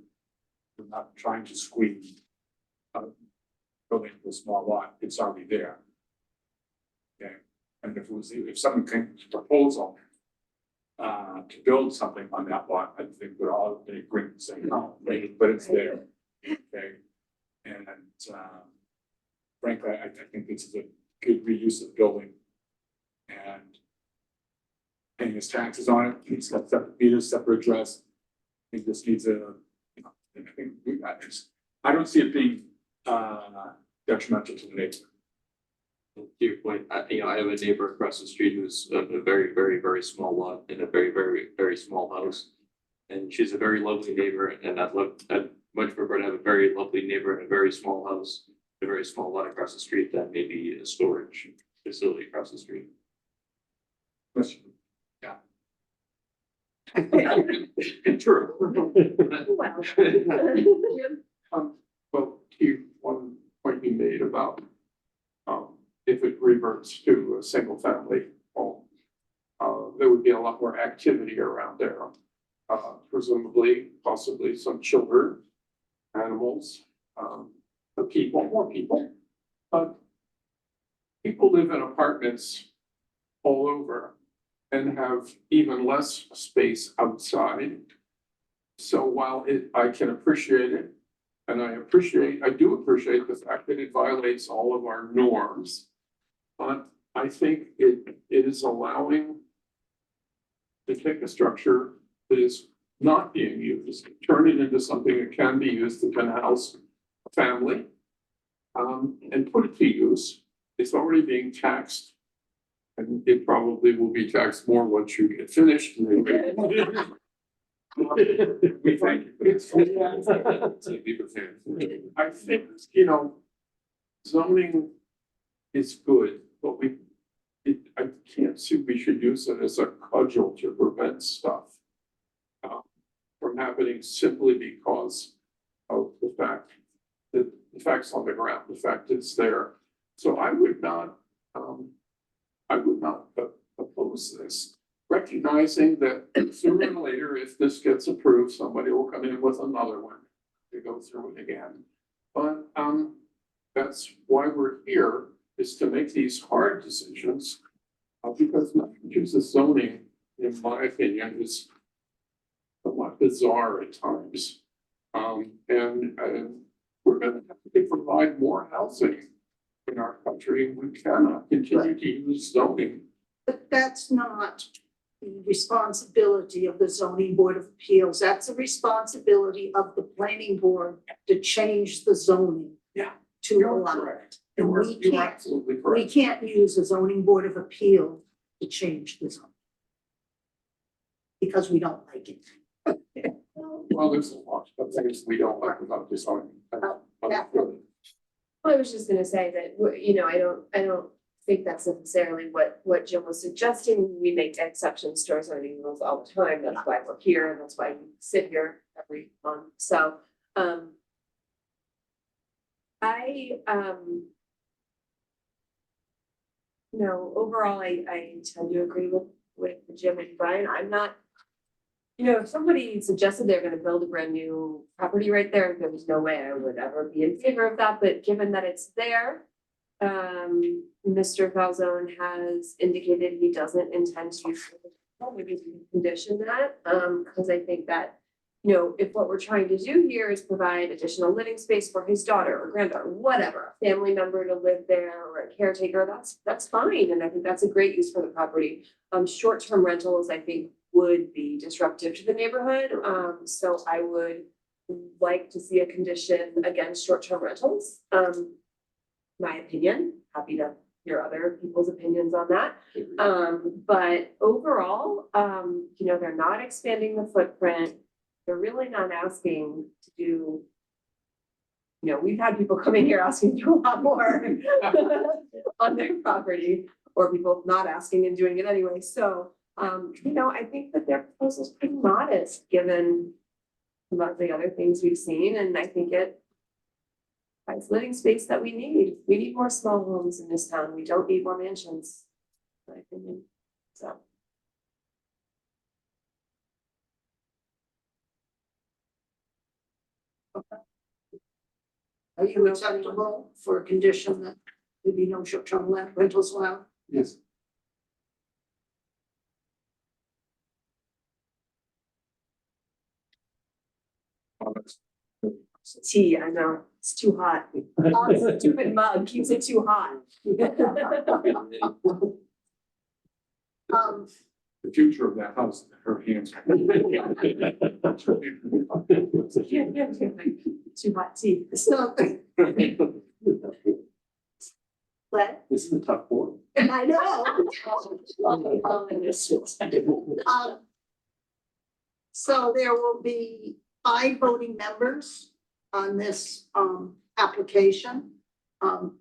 Speaker 8: We're not trying to squeeze building into a small lot, it's already there. Okay, and if someone came to proposal to build something on that lot, I think we'd all be agreeing to say no, but it's there. Okay, and frankly, I think this is a good reuse of the building. And paying his taxes on it, he's got separate meters, separate address. I think this needs a, I don't see it being detrimental to the neighborhood.
Speaker 2: To your point, I have a neighbor across the street who's a very, very, very small lot in a very, very, very small house. And she's a very lovely neighbor, and I'd much prefer to have a very lovely neighbor in a very small house, a very small lot across the street than maybe a storage facility across the street.
Speaker 8: Question.
Speaker 2: True.
Speaker 8: Well, to one point you made about, if it reverts to a single family home, there would be a lot more activity around there. Presumably, possibly some children, animals, the people, more people. But people live in apartments all over and have even less space outside. So while I can appreciate it, and I do appreciate the fact that it violates all of our norms. But I think it is allowing to take a structure that is not being used, turn it into something that can be used, that can house a family. And put it to use. It's already being taxed. And it probably will be taxed more once you get finished. We thank you.
Speaker 2: So be prepared.
Speaker 8: I think, zoning is good, but I can't see we should use it as a cudgel to prevent stuff from happening simply because of the fact that the fact's on the ground, the fact it's there. So I would not oppose this, recognizing that sooner or later, if this gets approved, somebody will come in with another one to go through it again. But that's why we're here, is to make these hard decisions. Because Massachusetts zoning, in my opinion, is somewhat bizarre at times. And we're gonna have to provide more housing in our country. We cannot continue to use zoning.
Speaker 1: But that's not the responsibility of the zoning board of appeals. That's a responsibility of the planning board to change the zoning.
Speaker 8: Yeah,
Speaker 1: To
Speaker 8: you're
Speaker 1: allow
Speaker 8: correct.
Speaker 1: it. And
Speaker 8: You're
Speaker 1: we
Speaker 8: absolutely correct.
Speaker 1: can't use a zoning board of appeal to change the zoning. Because we don't like it.
Speaker 8: Well, there's a lot of things we don't like about this zoning.
Speaker 1: Yeah.
Speaker 4: I was just gonna say that, I don't think that's necessarily what Jim was suggesting. We make exceptions to our zoning rules all the time. That's why we're here, and that's why we sit here every month. So, overall, I tend to agree with Jim and Brian. I'm not, if somebody suggested they're gonna build a brand new property right there, there was no way I would ever be in favor of that, but given that it's there, Mr. Falzone has indicated he doesn't intend to maybe condition that, because I think that, if what we're trying to do here is provide additional living space for his daughter or granddaughter, whatever, a family member to live there or a caretaker, that's fine. And I think that's a great use for the property. Short-term rentals, I think, would be disruptive to the neighborhood. So I would like to see a condition against short-term rentals. My opinion, happy to hear other people's opinions on that. But overall, they're not expanding the footprint. They're really not asking to do, we've had people coming here asking to do a lot more on their property, or people not asking and doing it anyway. So, I think that their proposal is pretty modest given some of the other things we've seen, and I think it provides living space that we need. We need more small homes in this town. We don't need more mansions, in my opinion. So.
Speaker 1: Are you acceptable for a condition that there be no short-term rentals allowed?
Speaker 7: Yes.
Speaker 4: Tea, I know, it's too hot. Oh, stupid mug keeps it too hot.
Speaker 8: The future of that house, in her hands.
Speaker 4: Too hot tea.
Speaker 1: So, what?
Speaker 3: This is a tough board.
Speaker 1: I know. So there will be 5 voting members on this application.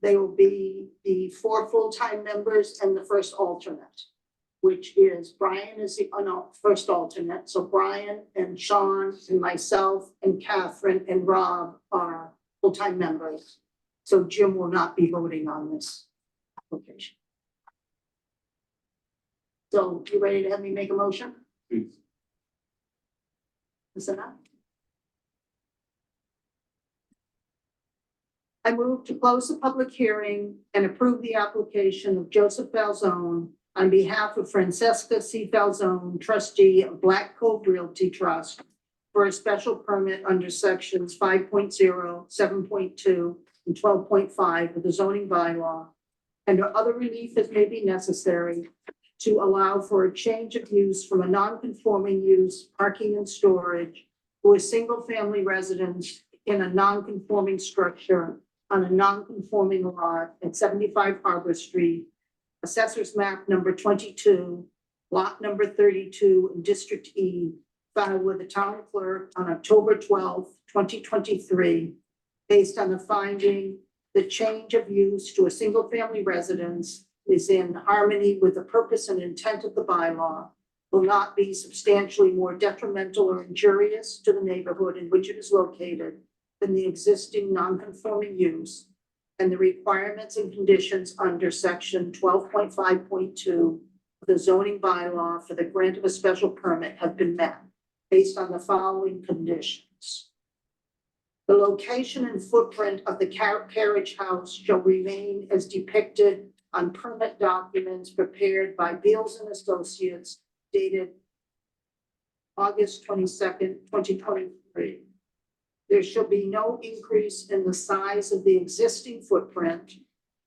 Speaker 1: They will be the 4 full-time members and the first alternate, which is Brian is the first alternate. So Brian and Sean and myself and Catherine and Rob are full-time members. So Jim will not be voting on this application. So you ready to have me make a motion?
Speaker 8: Please.
Speaker 1: Is that enough? I move to close the public hearing and approve the application of Joseph Falzone on behalf of Francesca C. Falzone, trustee of Black Cove Realty Trust, for a special permit under sections 5.0, 7.2, and 12.5 of the zoning bylaw, and other relief as may be necessary to allow for a change of use from a non-conforming use, parking and storage, to a single-family residence in a non-conforming structure on a non-conforming lot at 75 Harbor Street, Assessor's Map number 22, lot number 32 in District E, filed with the town clerk on October 12, 2023, based on the finding the change of use to a single-family residence is in harmony with the purpose and intent of the bylaw, will not be substantially more detrimental or injurious to the neighborhood in which it is located than the existing non-conforming use, and the requirements and conditions under section 12.5.2 of the zoning bylaw for the grant of a special permit have been met based on the following conditions. The location and footprint of the carriage house shall remain as depicted on permit documents prepared by Beals and Associates dated August 22nd, 2023. There shall be no increase in the size of the existing footprint.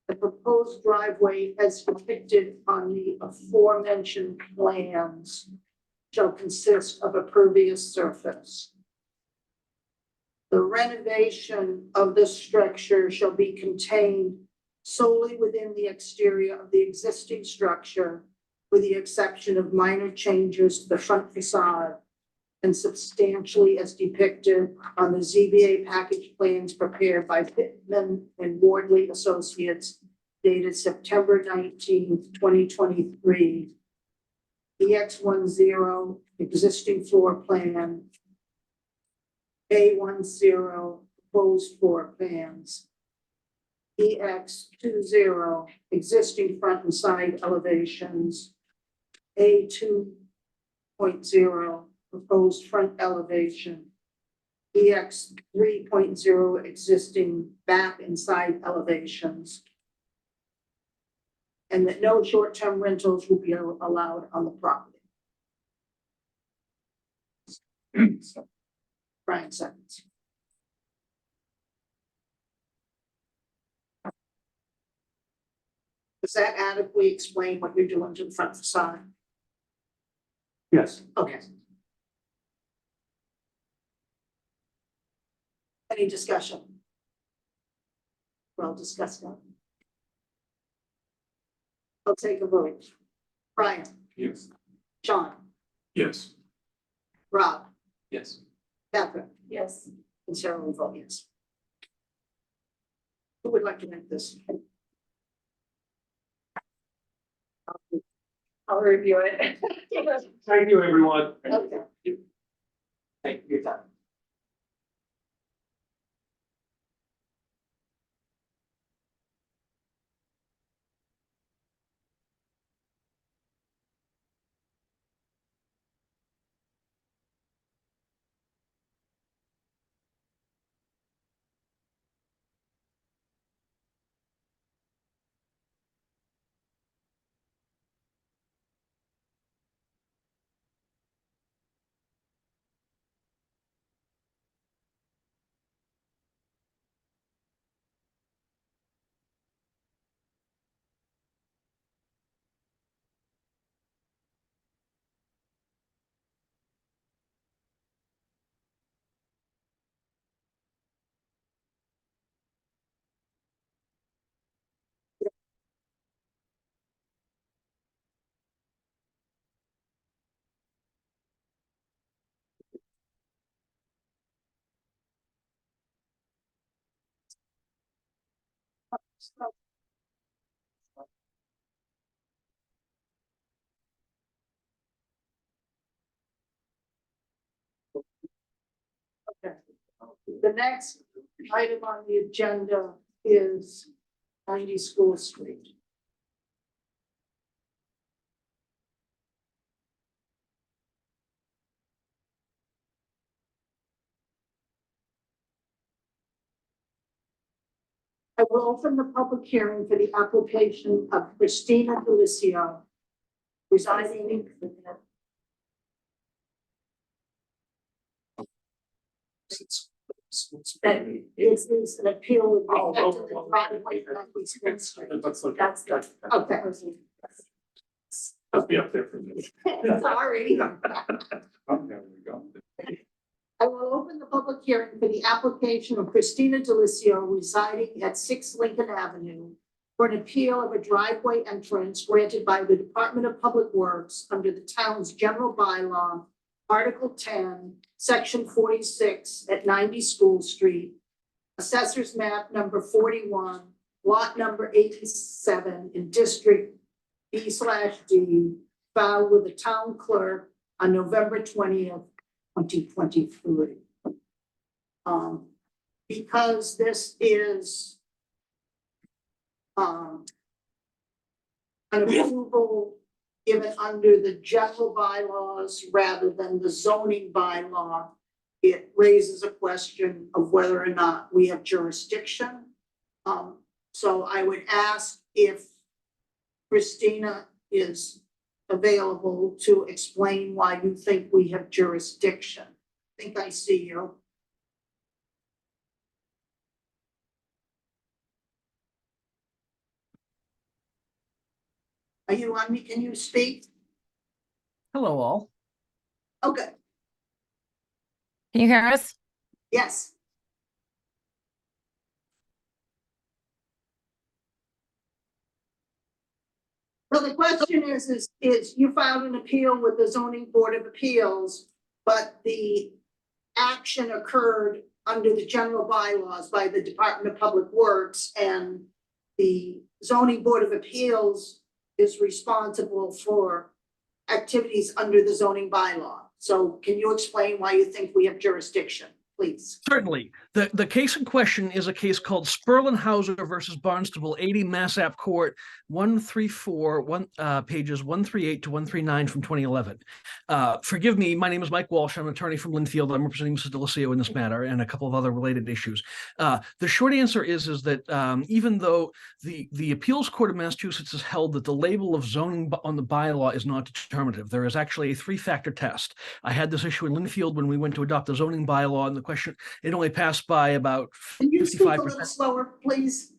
Speaker 1: The proposed driveway as depicted on the aforementioned plans shall consist of a pervious surface. The renovation of this structure shall be contained solely within the exterior of the existing structure, with the exception of minor changes to the front facade, and substantially as depicted on the ZBA package plans prepared by Pittman and Wardley Associates dated September 19th, 2023. EX10 existing floor plan. A10 proposed floor plans. EX20 existing front and side elevations. A2.0 proposed front elevation. EX 3.0 existing back and side elevations. And that no short-term rentals will be allowed on the property. Brian seconds. Does that adequately explain what you're doing to the front facade?
Speaker 6: Yes.
Speaker 1: Okay. Any discussion? Well discussed now. I'll take a vote. Brian,
Speaker 8: Yes.
Speaker 1: Sean,
Speaker 8: Yes.
Speaker 1: Rob,
Speaker 2: Yes.
Speaker 1: Catherine,
Speaker 4: Yes.
Speaker 1: and Sarah will vote yes. Who would like to make this?
Speaker 4: I'll review it.
Speaker 6: Thank you, everyone.
Speaker 1: Okay.
Speaker 3: Thank you for your time.
Speaker 1: Okay. The next item on the agenda is 90 School Street. I will open the public hearing for the application of Christina Delicio, residing. That is an appeal with respect to the driveway on East Spring Street.
Speaker 8: Let's look.
Speaker 4: That's the.
Speaker 1: Okay.
Speaker 8: I'll be up there for this.
Speaker 1: Sorry.
Speaker 8: Oh, there we go.
Speaker 1: I will open the public hearing for the application of Christina Delicio residing at 6 Lincoln Avenue for an appeal of a driveway entrance granted by the Department of Public Works under the town's general bylaw, Article 10, Section 46 at 90 School Street, Assessor's Map number 41, Lot number 87 in District B/D, filed with the town clerk on November 20th, 2023. Because this is an approval given under the general bylaws rather than the zoning bylaw, it raises a question of whether or not we have jurisdiction. So I would ask if Christina is available to explain why you think we have jurisdiction. I think I see you. Are you on me? Can you speak?
Speaker 9: Hello, all.
Speaker 1: Okay,
Speaker 9: Can you hear us?
Speaker 1: yes. So the question is you filed an appeal with the zoning board of appeals, but the action occurred under the general bylaws by the Department of Public Works, and the zoning board of appeals is responsible for activities under the zoning bylaw. So can you explain why you think we have jurisdiction, please?
Speaker 10: Certainly. The case in question is a case called Sperlinhauser versus Barnstable, 80 Massap Court, 134, pages 138 to 139 from 2011. Forgive me, my name is Mike Walsh. I'm an attorney from Linfield. I'm representing Mrs. Delosio in this matter and a couple of other related issues. The short answer is that even though the Appeals Court of Massachusetts has held that the label of zoning on the bylaw is not determinative, there is actually a three-factor test. I had this issue in Linfield when we went to adopt the zoning bylaw, and the question, it only passed by about
Speaker 1: Can you speak a
Speaker 10: 55%.
Speaker 1: little slower, please?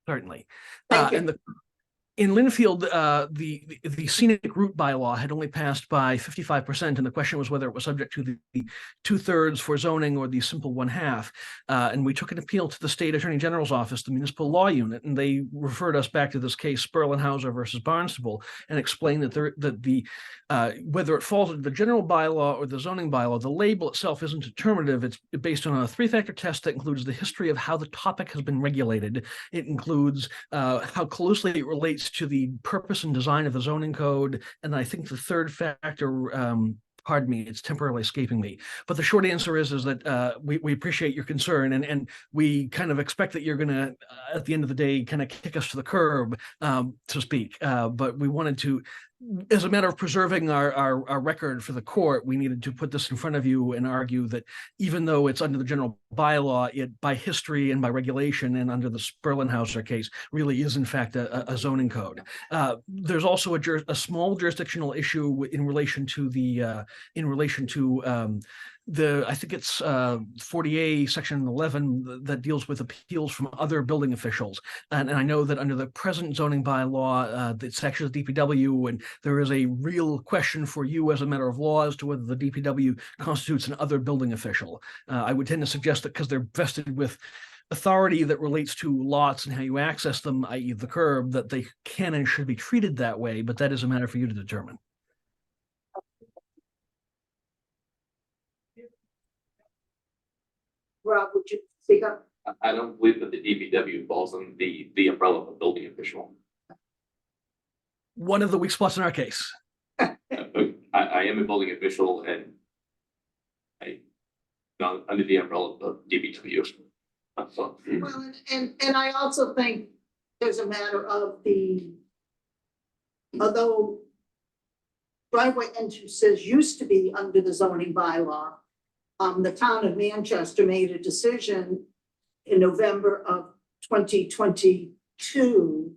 Speaker 10: Certainly.
Speaker 1: Thank you.
Speaker 10: And in Linfield, the scenic route bylaw had only passed by 55%, and the question was whether it was subject to the 2/3 for zoning or the simple 1/2. And we took an appeal to the State Attorney General's office, the municipal law unit, and they referred us back to this case, Sperlinhauser versus Barnstable, and explained that whether it falls into the general bylaw or the zoning bylaw, the label itself isn't determinative. It's based on a three-factor test that includes the history of how the topic has been regulated. It includes how closely it relates to the purpose and design of the zoning code. And I think the third factor, pardon me, it's temporarily escaping me. But the short answer is that we appreciate your concern, and we kind of expect that you're going to, at the end of the day, kind of kick us to the curb, to speak. But we wanted to, as a matter of preserving our record for the court, we needed to put this in front of you and argue that even though it's under the general bylaw, it by history and by regulation and under the Sperlinhauser case really is in fact a zoning code. There's also a small jurisdictional issue in relation to I think it's 40A section 11 that deals with appeals from other building officials. And I know that under the present zoning bylaw, it's actually the DPW, and there is a real question for you as a matter of law as to whether the DPW constitutes an other building official. I would tend to suggest that because they're vested with authority that relates to lots and how you access them, i.e. the curb, that they can and should be treated that way, but that is a matter for you to determine.
Speaker 1: Rob, would you speak up?
Speaker 2: I don't believe that the DPW falls on the umbrella of a building official.
Speaker 10: One of the weak spots in our case.
Speaker 2: I am a building official and not under the umbrella of DPW. So,
Speaker 1: Well, and I also think there's a matter of although driveway entrances used to be under the zoning bylaw, the town of Manchester made a decision in November of 2022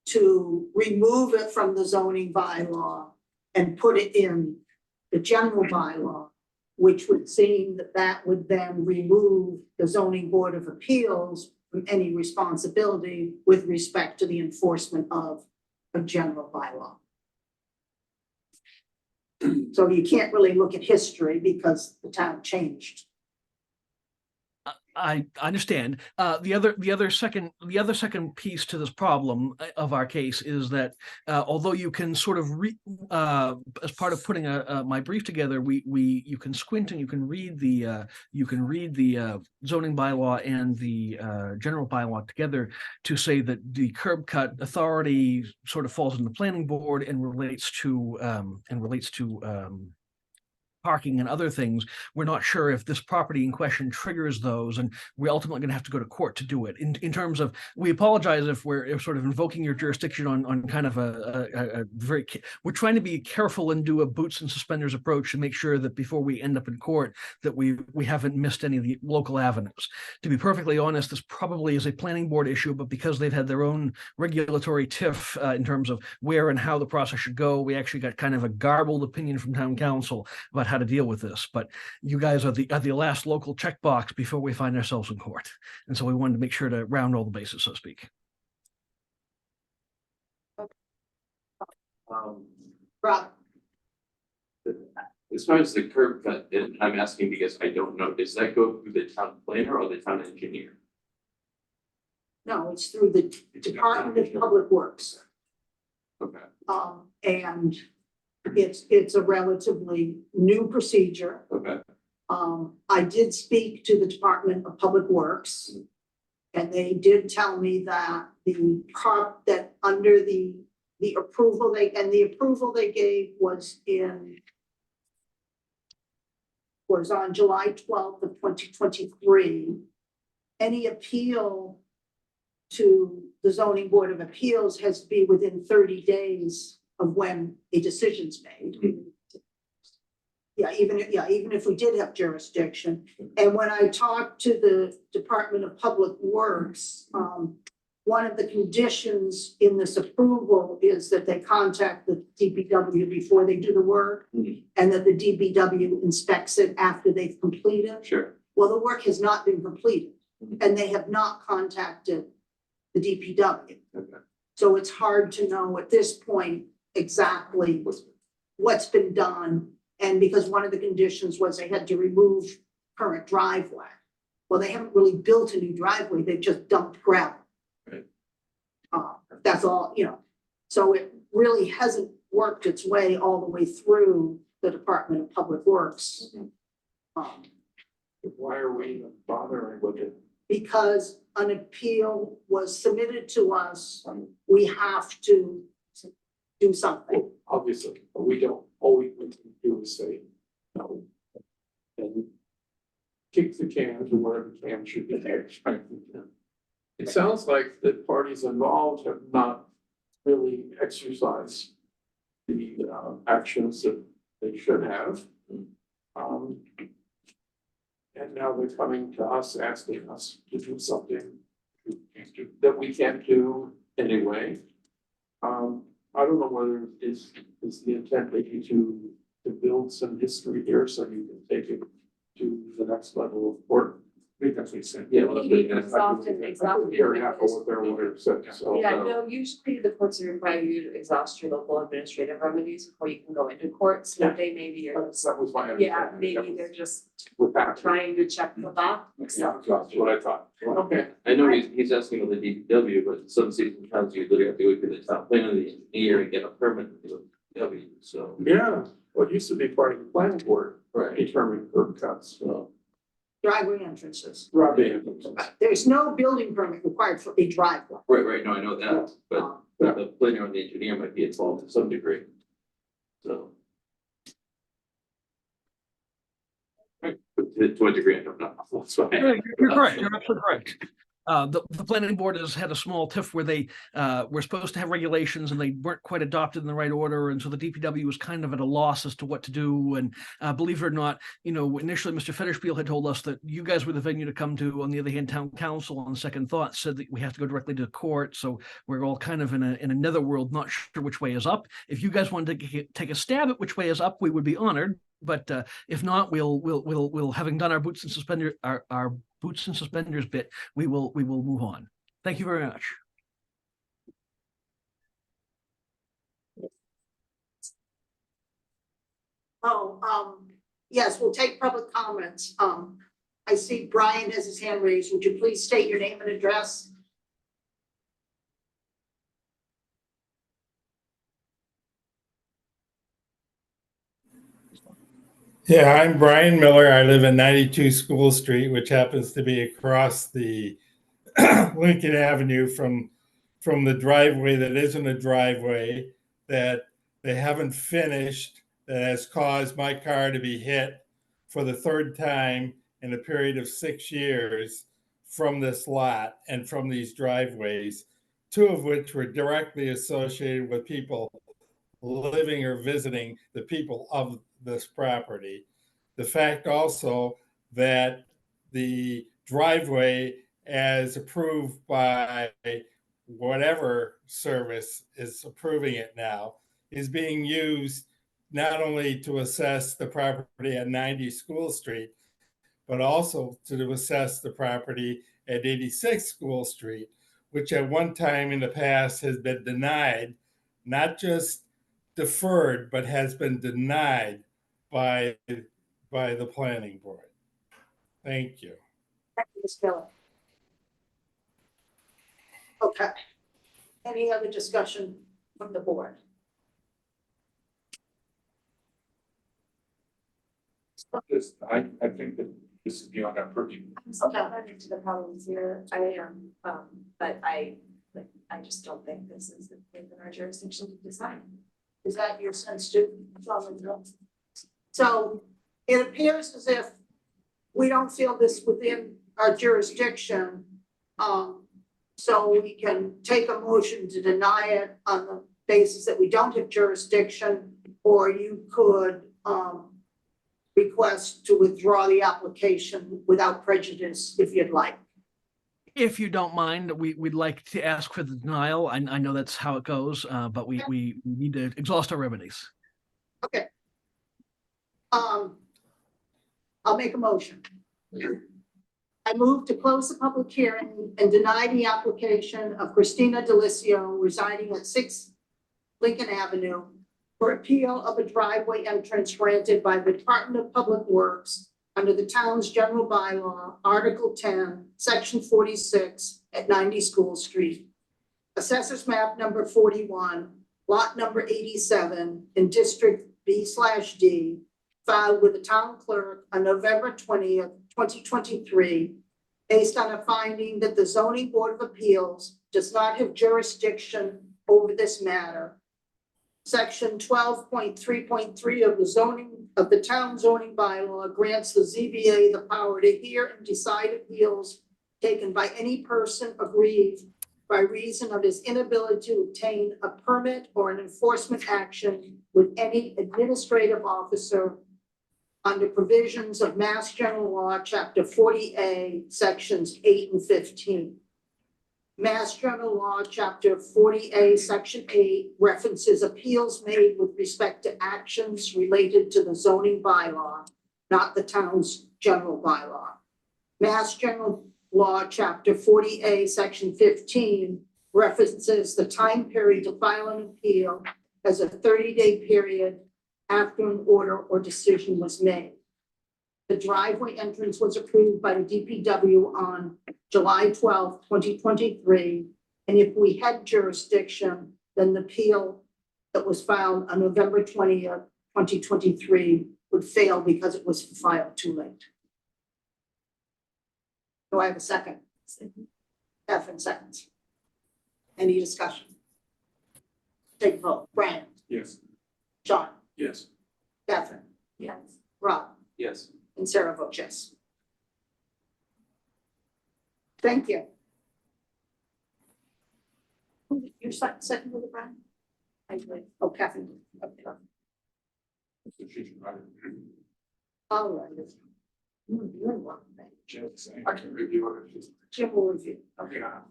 Speaker 1: to remove it from the zoning bylaw and put it in the general bylaw, which would seem that would then remove the zoning board of appeals from any responsibility with respect to the enforcement of a general bylaw. So you can't really look at history because the town changed.
Speaker 10: I understand. The other second piece to this problem of our case is that although you can sort of as part of putting my brief together, you can squint and you can read the zoning bylaw and the general bylaw together to say that the curb cut authority sort of falls in the planning board and relates to parking and other things. We're not sure if this property in question triggers those, and we're ultimately going to have to go to court to do it. In terms of, we apologize if we're sort of invoking your jurisdiction on kind of we're trying to be careful and do a boots and suspenders approach to make sure that before we end up in court that we haven't missed any of the local avenues. To be perfectly honest, this probably is a planning board issue, but because they've had their own regulatory tiff in terms of where and how the process should go, we actually got kind of a garbled opinion from town council about how to deal with this. But you guys are the last local checkbox before we find ourselves in court, and so we wanted to make sure to round all the bases, so to speak.
Speaker 1: Rob,
Speaker 2: as far as the curb cut, and I'm asking because I don't know, does that go through the town planner or the town engineer?
Speaker 1: no, it's through the Department of Public Works.
Speaker 2: Okay.
Speaker 1: And it's a relatively new procedure.
Speaker 2: Okay.
Speaker 1: I did speak to the Department of Public Works, And they did tell me that that under the approval the approval they gave was on July 12th of 2023. Any appeal to the zoning board of appeals has to be within 30 days of when a decision's made. Even if we did have jurisdiction. And when I talked to the Department of Public Works, one of the conditions in this approval is that they contact the DPW before they do the work, and that the DPW inspects it after they've completed.
Speaker 2: Sure.
Speaker 1: Well, the work has not been completed, and they have not contacted the DPW.
Speaker 2: Okay.
Speaker 1: So it's hard to know at this point exactly what's been done. And because one of the conditions was they had to remove current driveway. Well, they haven't really built a new driveway, they've just dumped gravel.
Speaker 2: Right.
Speaker 1: That's all, so it really hasn't worked its way all the way through the Department of Public Works.
Speaker 8: Why are we bothering with it?
Speaker 1: Because an appeal was submitted to us, we have to do something.
Speaker 8: Obviously, but we don't, all we can do is say no. And kick the can to where the can should be. It sounds like the parties involved have not really exercised the actions that they should have. And now they're coming to us, asking us to do something that we can't do anyway. I don't know whether is the intent maybe to build some history here so you can take it to the next level of work. I think that's what he said.
Speaker 2: Yeah, well,
Speaker 4: Exhaustive.
Speaker 8: Hear half of what their lawyer said, so.
Speaker 4: Yeah, no, usually the courts require you to exhaust your local administrative remedies before you can go into court, so
Speaker 8: Yeah.
Speaker 4: they maybe are,
Speaker 8: That was my.
Speaker 4: yeah,
Speaker 8: understanding.
Speaker 4: maybe they're just
Speaker 8: With that.
Speaker 4: trying to check the box.
Speaker 8: Yeah, that's what I thought. Okay.
Speaker 2: I know he's asking about the DPW, but in some cities and towns, you literally have to go to the town planner, the engineer, and get a permit to do the DPW, so.
Speaker 8: Yeah, well, it used to be part of the planning board,
Speaker 2: Right.
Speaker 8: determining curb cuts, so.
Speaker 1: Driveway entrances.
Speaker 8: Robbie.
Speaker 1: There's no building permit required for a driveway.
Speaker 2: Right, no, I know that, but the planner and the engineer might be involved to some degree. So. Right, but to a degree, I don't know. That's fine.
Speaker 10: You're correct. You're absolutely correct. The planning board has had a small tiff where they were supposed to have regulations and they weren't quite adopted in the right order. And so the DPW was kind of at a loss as to what to do. And believe it or not, initially Mr. Fetterspiel had told us that you guys were the venue to come to. On the other hand, town council on second thought said that we have to go directly to court. So we're all kind of in another world, not sure which way is up. If you guys wanted to take a stab at which way is up, we would be honored. But if not, we'll having done our boots and suspenders, our boots and suspenders bit, we will move on. Thank you very much.
Speaker 1: Yes, we'll take public comments. I see Brian has his hand raised. Would you please state your name and address?
Speaker 11: Yeah, I'm Brian Miller. I live in 92 School Street, which happens to be across the Lincoln Avenue from the driveway that isn't a driveway that they haven't finished, that has caused my car to be hit for the third time in a period of 6 years from this lot and from these driveways, two of which were directly associated with people living or visiting the people of this property. The fact also that the driveway, as approved by whatever service is approving it now, is being used not only to assess the property at 90 School Street, but also to assess the property at 86 School Street, which at one time in the past has been denied, not just deferred, but has been denied by the planning board. Thank you.
Speaker 1: Thank you, Ms. Miller. Okay. Any other discussion from the board?
Speaker 8: I think that this is beyond our purview.
Speaker 4: I'm still not into the problems here. I am, but I just don't think this is within our jurisdiction to decide.
Speaker 1: Is that your sense too? So it appears as if we don't feel this within our jurisdiction. So we can take a motion to deny it on the basis that we don't have jurisdiction, or you could, request to withdraw the application without prejudice if you'd like.
Speaker 10: If you don't mind, we'd like to ask for the denial. I know that's how it goes, but we need to exhaust our remedies.
Speaker 1: Okay. I'll make a motion. I move to close the public hearing and deny the application of Christina Delicio residing at 6 Lincoln Avenue for appeal of a driveway entrance granted by the Department of Public Works under the town's general bylaw, Article 10, Section 46 at 90 School Street. Assessors map number 41, lot number 87 in District B/D, filed with the town clerk on November 20th, 2023, based on a finding that the Zoning Board of Appeals does not have jurisdiction over this matter. Section 12.3.3 of the town zoning bylaw grants the ZBA the power to hear and decide appeals taken by any person aggrieved by reason of his inability to obtain a permit or an enforcement action with any administrative officer under provisions of Mass General Law, Chapter 40A, Sections 8 and 15. Mass General Law, Chapter 40A, Section 8 references appeals made with respect to actions related to the zoning bylaw, not the town's general bylaw. Mass General Law, Chapter 40A, Section 15 references the time period to file an appeal as a 30-day period after an order or decision was made. The driveway entrance was approved by the DPW on July 12, 2023. And if we had jurisdiction, then the appeal that was filed on November 20th, 2023 would fail because it was filed too late. Do I have a second? Catherine seconds. Any discussion? Take a vote. Brian,
Speaker 8: Yes.
Speaker 1: John,
Speaker 8: Yes.
Speaker 1: Catherine,
Speaker 4: Yes.
Speaker 1: Rob,
Speaker 2: Yes.
Speaker 1: and Sarah votes yes. Thank you. You're second with the Brian?
Speaker 4: I would.
Speaker 1: Oh, Catherine. Okay. All right. You're welcome.
Speaker 8: Just saying, I can review it.
Speaker 1: Jim will review. Okay.
Speaker 8: Yeah.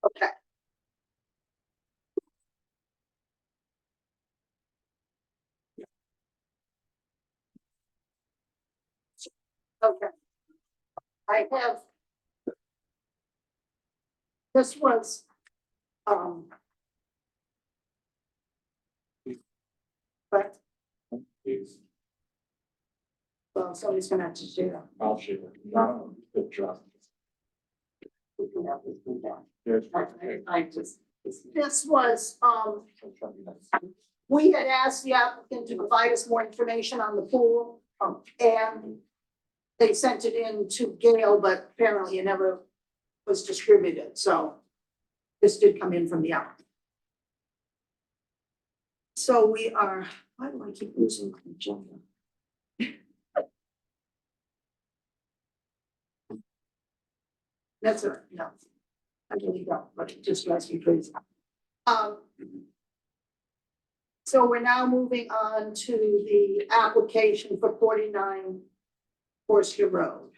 Speaker 1: Okay. Okay. I have. This was, but,
Speaker 8: Please,
Speaker 1: well, somebody's gonna have to do that.
Speaker 8: I'll share it. No, good job.
Speaker 1: We can have this thing down.
Speaker 8: Yes.
Speaker 1: I just, this was, we had asked the applicant to provide us more information on the pool, and they sent it in to Gail, but apparently it never was distributed, so this did come in from the applicant. So we are, why do I keep losing the agenda? That's all right, no. I really don't, but it just drives me crazy. So we're now moving on to the application for 49 Forster Road.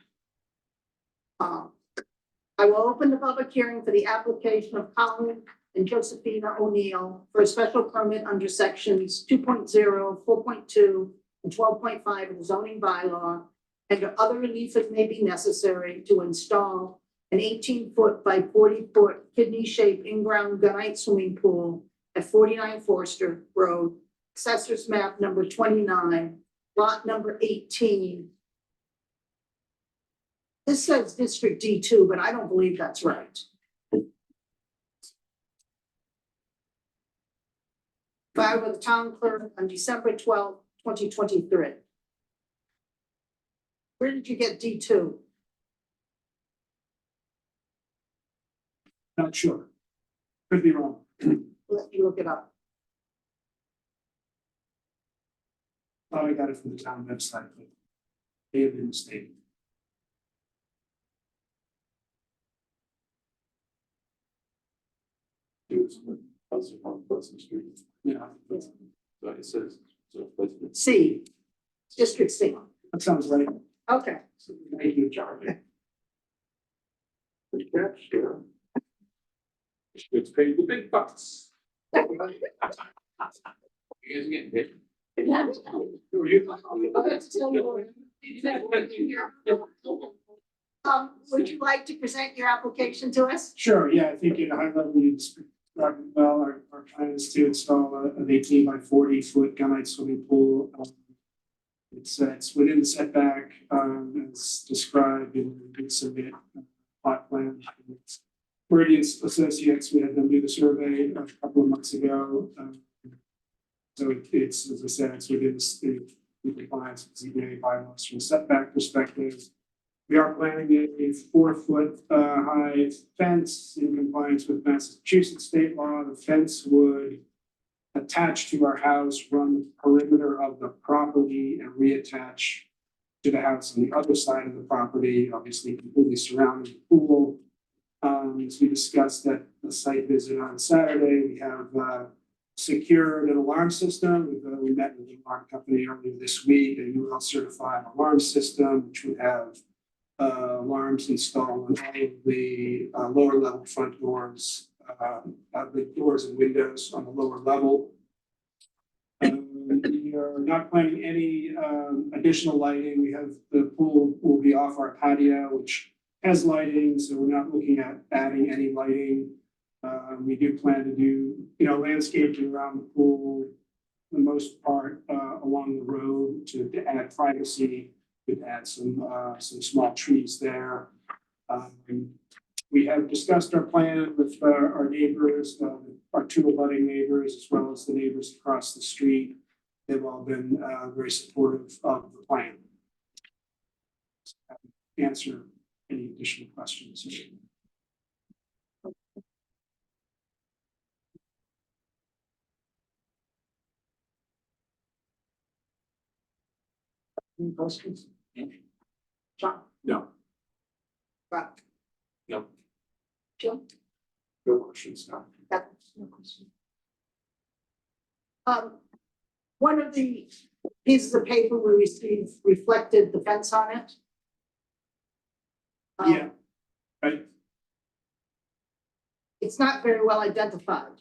Speaker 1: I will open the public hearing for the application of Colin and Josephina O'Neill for a special permit under sections 2.0, 4.2, and 12.5 of the zoning bylaw, and other relief that may be necessary to install an 18-foot by 40-foot kidney-shaped in-ground gunite swimming pool at 49 Forster Road, Assessor's Map number 29, lot number 18. This says District D2, but I don't believe that's right. Filed with the town clerk on December 12th, 2023. Where did you get D2?
Speaker 12: Not sure. Could be wrong.
Speaker 1: Let me look it up.
Speaker 12: Thought I got it from the town website, but may have been mistaken.
Speaker 8: It was on Pleasant Street.
Speaker 12: Yeah,
Speaker 8: So it says, so Pleasant.
Speaker 1: C, District C.
Speaker 12: that sounds right.
Speaker 1: Okay.
Speaker 12: Thank you, Charlie.
Speaker 8: Good catch, yeah. It's paid the big bucks.
Speaker 2: You guys are getting hit.
Speaker 8: Who are you?
Speaker 1: Would you like to present your application to us?
Speaker 12: Sure, yeah, I think at a high level, you described it well. Our plan is to install an 18 by 40 foot gunite swimming pool. It's within the setback, as described in the good submit plot plan. Meridian Associates, we had them do the survey a couple of months ago. So it's, as I said, it's within the compliance with ZBA bylaws from a setback perspective. We are planning a 4 foot high fence in compliance with Massachusetts state law. The fence would attach to our house, run the perimeter of the property and reattach to the house on the other side of the property, obviously completely surrounding the pool. As we discussed at the site visit on Saturday, we have secured an alarm system. We met with the alarm company earlier this week, a UL certified alarm system, which would have alarms installed on all of the lower level front doors, the doors and windows on the lower level. We are not planning any additional lighting. We have the pool will be off our patio, which has lighting, so we're not looking at adding any lighting. We do plan to do, landscaping around the pool, for the most part, along the road to add privacy. Could add some small trees there. We have discussed our plan with our neighbors, our 2 abutting neighbors, as well as the neighbors across the street. They've all been very supportive of the plan. Answer any additional questions. Any questions?
Speaker 1: John?
Speaker 8: No,
Speaker 1: Rob?
Speaker 2: No.
Speaker 1: Jill?
Speaker 8: no questions, no.
Speaker 1: No question. One of the pieces of paper we received reflected the fence on it.
Speaker 12: Yeah. Right.
Speaker 1: It's not very well identified.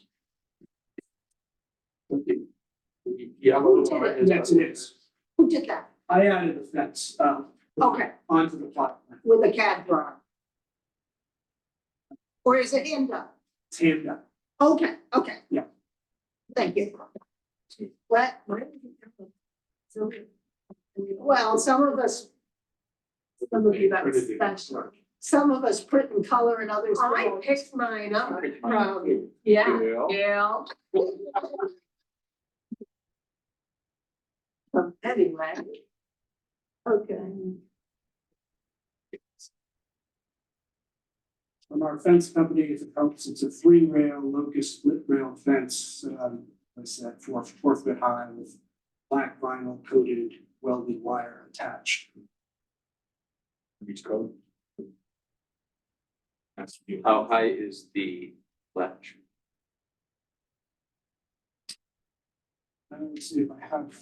Speaker 8: Yellow.
Speaker 12: Yes, it is.
Speaker 1: Who did that?
Speaker 12: I added the fence
Speaker 1: Okay,
Speaker 12: onto the plot plan.
Speaker 1: with a CAD drawing. Or is it hand done?
Speaker 12: It's hand done.
Speaker 1: Okay, okay.
Speaker 12: Yeah.
Speaker 1: Thank you. What? Well, some of us. Some of you, that's special. Some of us print in color and others.
Speaker 4: I
Speaker 1: don't.
Speaker 4: picked mine up from, yeah. Anyway.
Speaker 1: Okay.
Speaker 12: From our fence company, if it helps, it's a 3-rail locust split rail fence. I said 4 foot high with black vinyl coated welded wire attached.
Speaker 8: Each code.
Speaker 2: How high is the latch?
Speaker 12: Let's see if I have.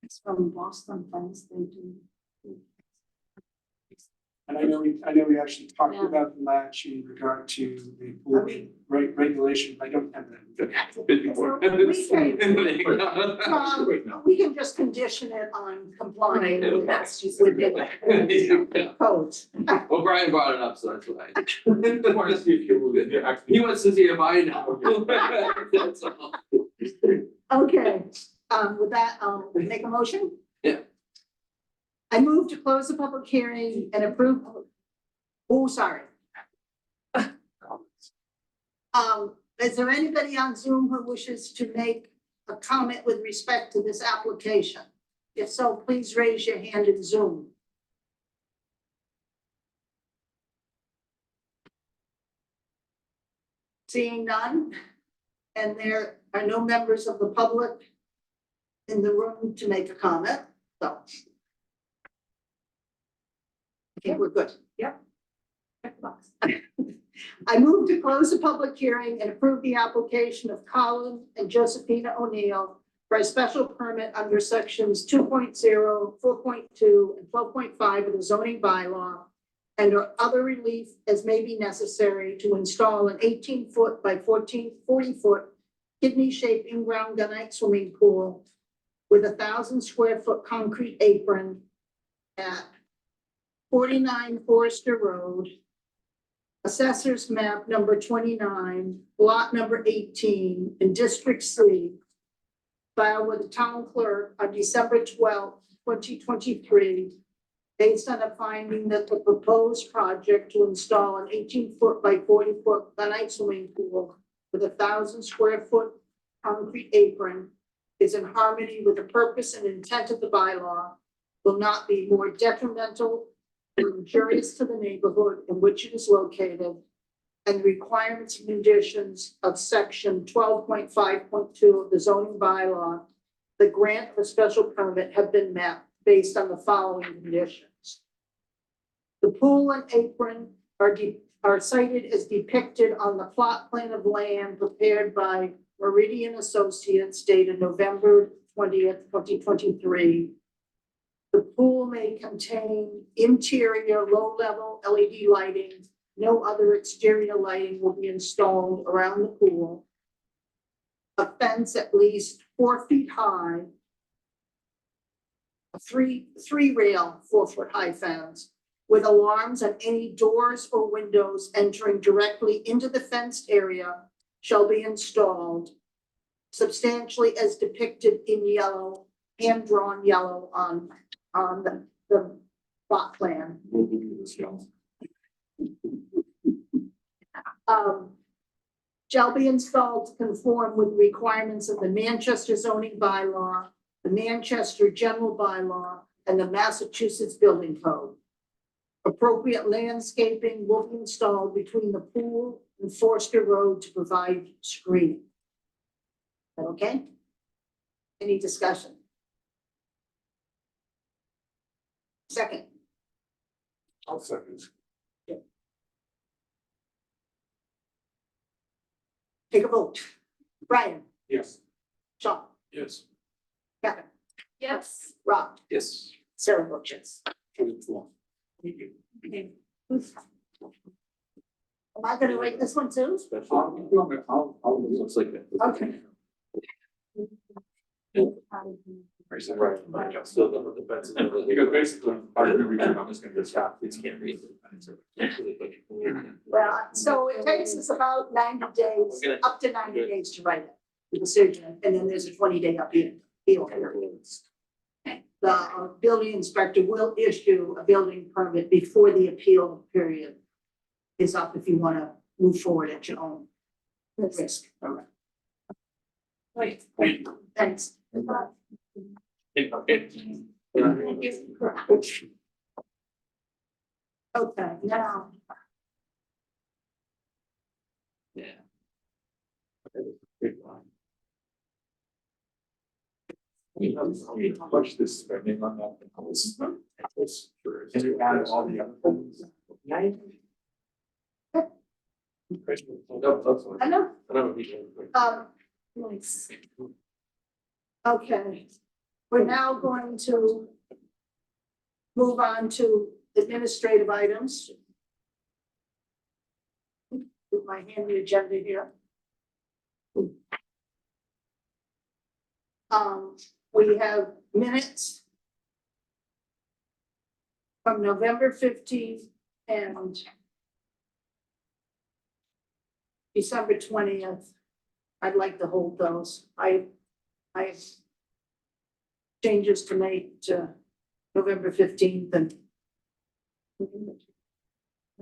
Speaker 1: It's from Boston Fence, they do.
Speaker 12: And I know we actually talked
Speaker 1: Yeah.
Speaker 12: about the latch in regard to the pool regulation. I don't have that.
Speaker 1: We can just condition it on complying
Speaker 2: Right.
Speaker 1: with the codes.
Speaker 2: Well, Brian brought it up, so that's why.
Speaker 8: I want to see if you will.
Speaker 2: He wants to see if I know. That's all.
Speaker 1: Okay, With that, I'll make a motion.
Speaker 2: Yeah.
Speaker 1: I move to close the public hearing and approve. Oh, sorry. Is there anybody on Zoom who wishes to make a comment with respect to this application? If so, please raise your hand in Zoom. Seeing none, and there are no members of the public in the room to make a comment, so. Okay, we're good.
Speaker 4: Yep. Check the box.
Speaker 1: I move to close the public hearing and approve the application of Colin and Josephina O'Neill for a special permit under sections 2.0, 4.2, and 12.5 of the zoning bylaw and or other relief as may be necessary to install an 18-foot by 40-foot kidney-shaped in-ground gunite swimming pool with 1,000 square foot concrete apron at 49 Forester Road, Assessor's map number 29, lot number 18 in District C, filed with the town clerk on December 12, 2023, based on a finding that the proposed project to install an 18-foot by 40-foot gunite swimming pool with 1,000 square foot concrete apron is in harmony with the purpose and intent of the bylaw, will not be more detrimental or injurious to the neighborhood in which it is located, and the requirements and conditions of section 12.5.2 of the zoning bylaw, the grant of a special permit have been met based on the following conditions. The pool and apron are cited as depicted on the plot plan of land prepared by Meridian Associates dated November 20th, 2023. The pool may contain interior low-level LED lighting. No other exterior lighting will be installed around the pool. A fence at least 4 feet high. A three rail, 4-foot high fence with alarms on any doors or windows entering directly into the fenced area shall be installed substantially as depicted in yellow, hand-drawn yellow on the plot plan. Shall be installed to conform with requirements of the Manchester zoning bylaw, the Manchester general bylaw, and the Massachusetts building code. Appropriate landscaping will be installed between the pool and Forster Road to provide screening. Okay? Any discussion? Second.
Speaker 8: I'll second.
Speaker 1: Take a vote. Brian,
Speaker 8: Yes.
Speaker 1: Sean,
Speaker 8: Yes.
Speaker 1: Kevin,
Speaker 4: Yes.
Speaker 1: Rob,
Speaker 2: Yes.
Speaker 1: Sarah votes yes. Am I gonna write this one too?
Speaker 2: Looks like that.
Speaker 1: Okay.
Speaker 2: Right. Still don't the fence and everything.
Speaker 8: Because basically,
Speaker 2: I'm just gonna go stop. It's can't read.
Speaker 1: Well, so it takes us about 90 days,
Speaker 2: Okay.
Speaker 1: up to 90 days to write it, the decision, and then there's a 20-day appeal period. The building inspector will issue a building permit before the appeal period is up if you want to move forward at your own risk.
Speaker 8: Okay.
Speaker 1: Wait, thanks. Okay, now.
Speaker 8: Push this spending on that. Can you add all the other things?
Speaker 1: I know.
Speaker 2: I
Speaker 1: Nice. Okay, we're now going to move on to administrative items. With my handy agenda here. We have minutes from November 15th and December 20th. I'd like to hold those. I changes to make to November 15th, and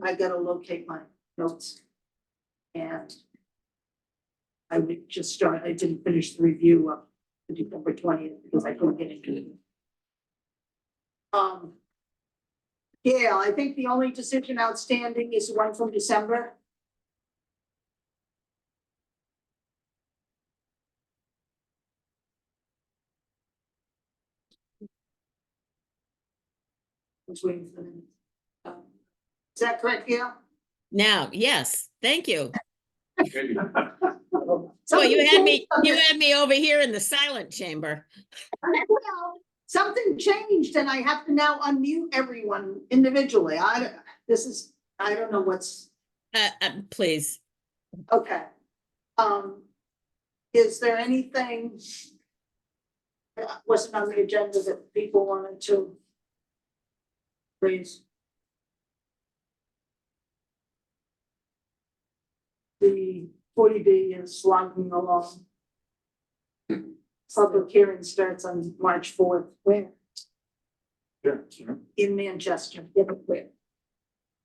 Speaker 1: I gotta locate my notes. And I would just start, I didn't finish the review of the December 20th because I couldn't get into it. Yeah, I think the only decision outstanding is the one from December. Was waiting for them. Is that correct, Gail?
Speaker 5: Now, yes, thank you.
Speaker 8: Maybe.
Speaker 5: So you had me over here in the silent chamber.
Speaker 1: Well, something changed and I have to now unmute everyone individually. I don't know what's,
Speaker 5: Please.
Speaker 1: okay. Is there anything that wasn't on the agenda that people wanted to raise? The 40B is slogging along. Public hearing starts on March 4th. Where?
Speaker 8: Yeah.
Speaker 1: In Manchester. Yeah, but where?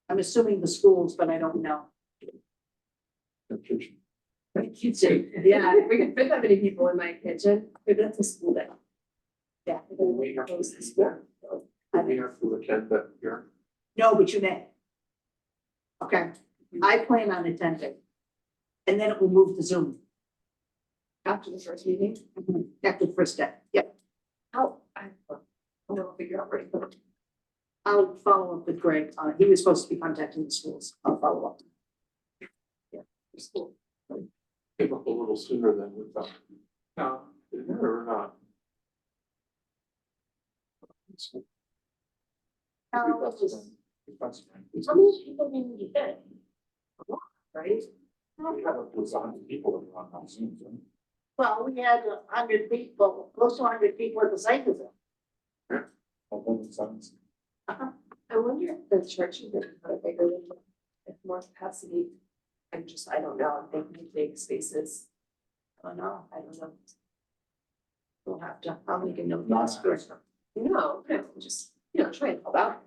Speaker 1: I'm assuming the schools, but I don't know.
Speaker 4: My kitchen, yeah, if we could fit that many people in my kitchen, maybe that's a school day.
Speaker 1: Yeah.
Speaker 8: We have to see that. We have to attend that here.
Speaker 1: No, but you may. Okay, I plan on attending. And then it will move to Zoom
Speaker 4: After the first meeting,
Speaker 1: after the first day. Yep,
Speaker 4: I'll figure out where to put it.
Speaker 1: I'll follow up with Greg. He was supposed to be contacting the schools. I'll follow up.
Speaker 4: For school.
Speaker 8: Came up a little sooner than we thought. No, did it or not?
Speaker 1: How
Speaker 4: many people do you get? Right?
Speaker 8: It was 100 people that were on Zoom.
Speaker 1: Well, we had 100 people, close to 100 people at the site visit.
Speaker 4: I wonder if the church is a bigger than, if more capacity. I don't know, I'm thinking big spaces.
Speaker 1: I don't know.
Speaker 4: I don't know.
Speaker 1: We'll have to, I'll make a note. That's good.
Speaker 4: No, just, try and help out.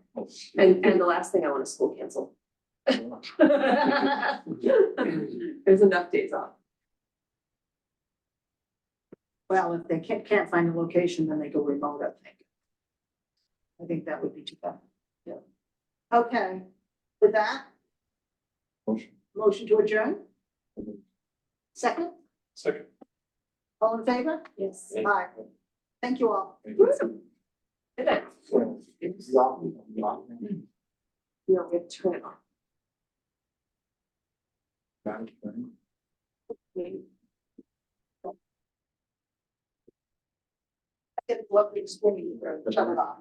Speaker 4: And the last thing, I want a school canceled. There's enough days off.
Speaker 1: Well, if they can't find a location, then they go remote, I think. I think that would be too bad. Yeah. Okay, with that, motion to adjourn? Second,
Speaker 8: Second.
Speaker 1: all in favor?
Speaker 4: Yes.
Speaker 1: Aye. Thank you all.
Speaker 4: Good night. No, we have to turn it off. Maybe.
Speaker 1: It's lovely to see you. Shut it off.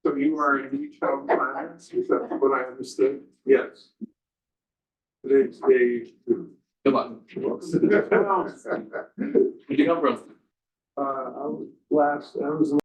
Speaker 8: So you are a new town planner, is that what I understood? Yes. Today's day.
Speaker 2: Come on.
Speaker 8: Where'd
Speaker 2: you come from?
Speaker 8: I was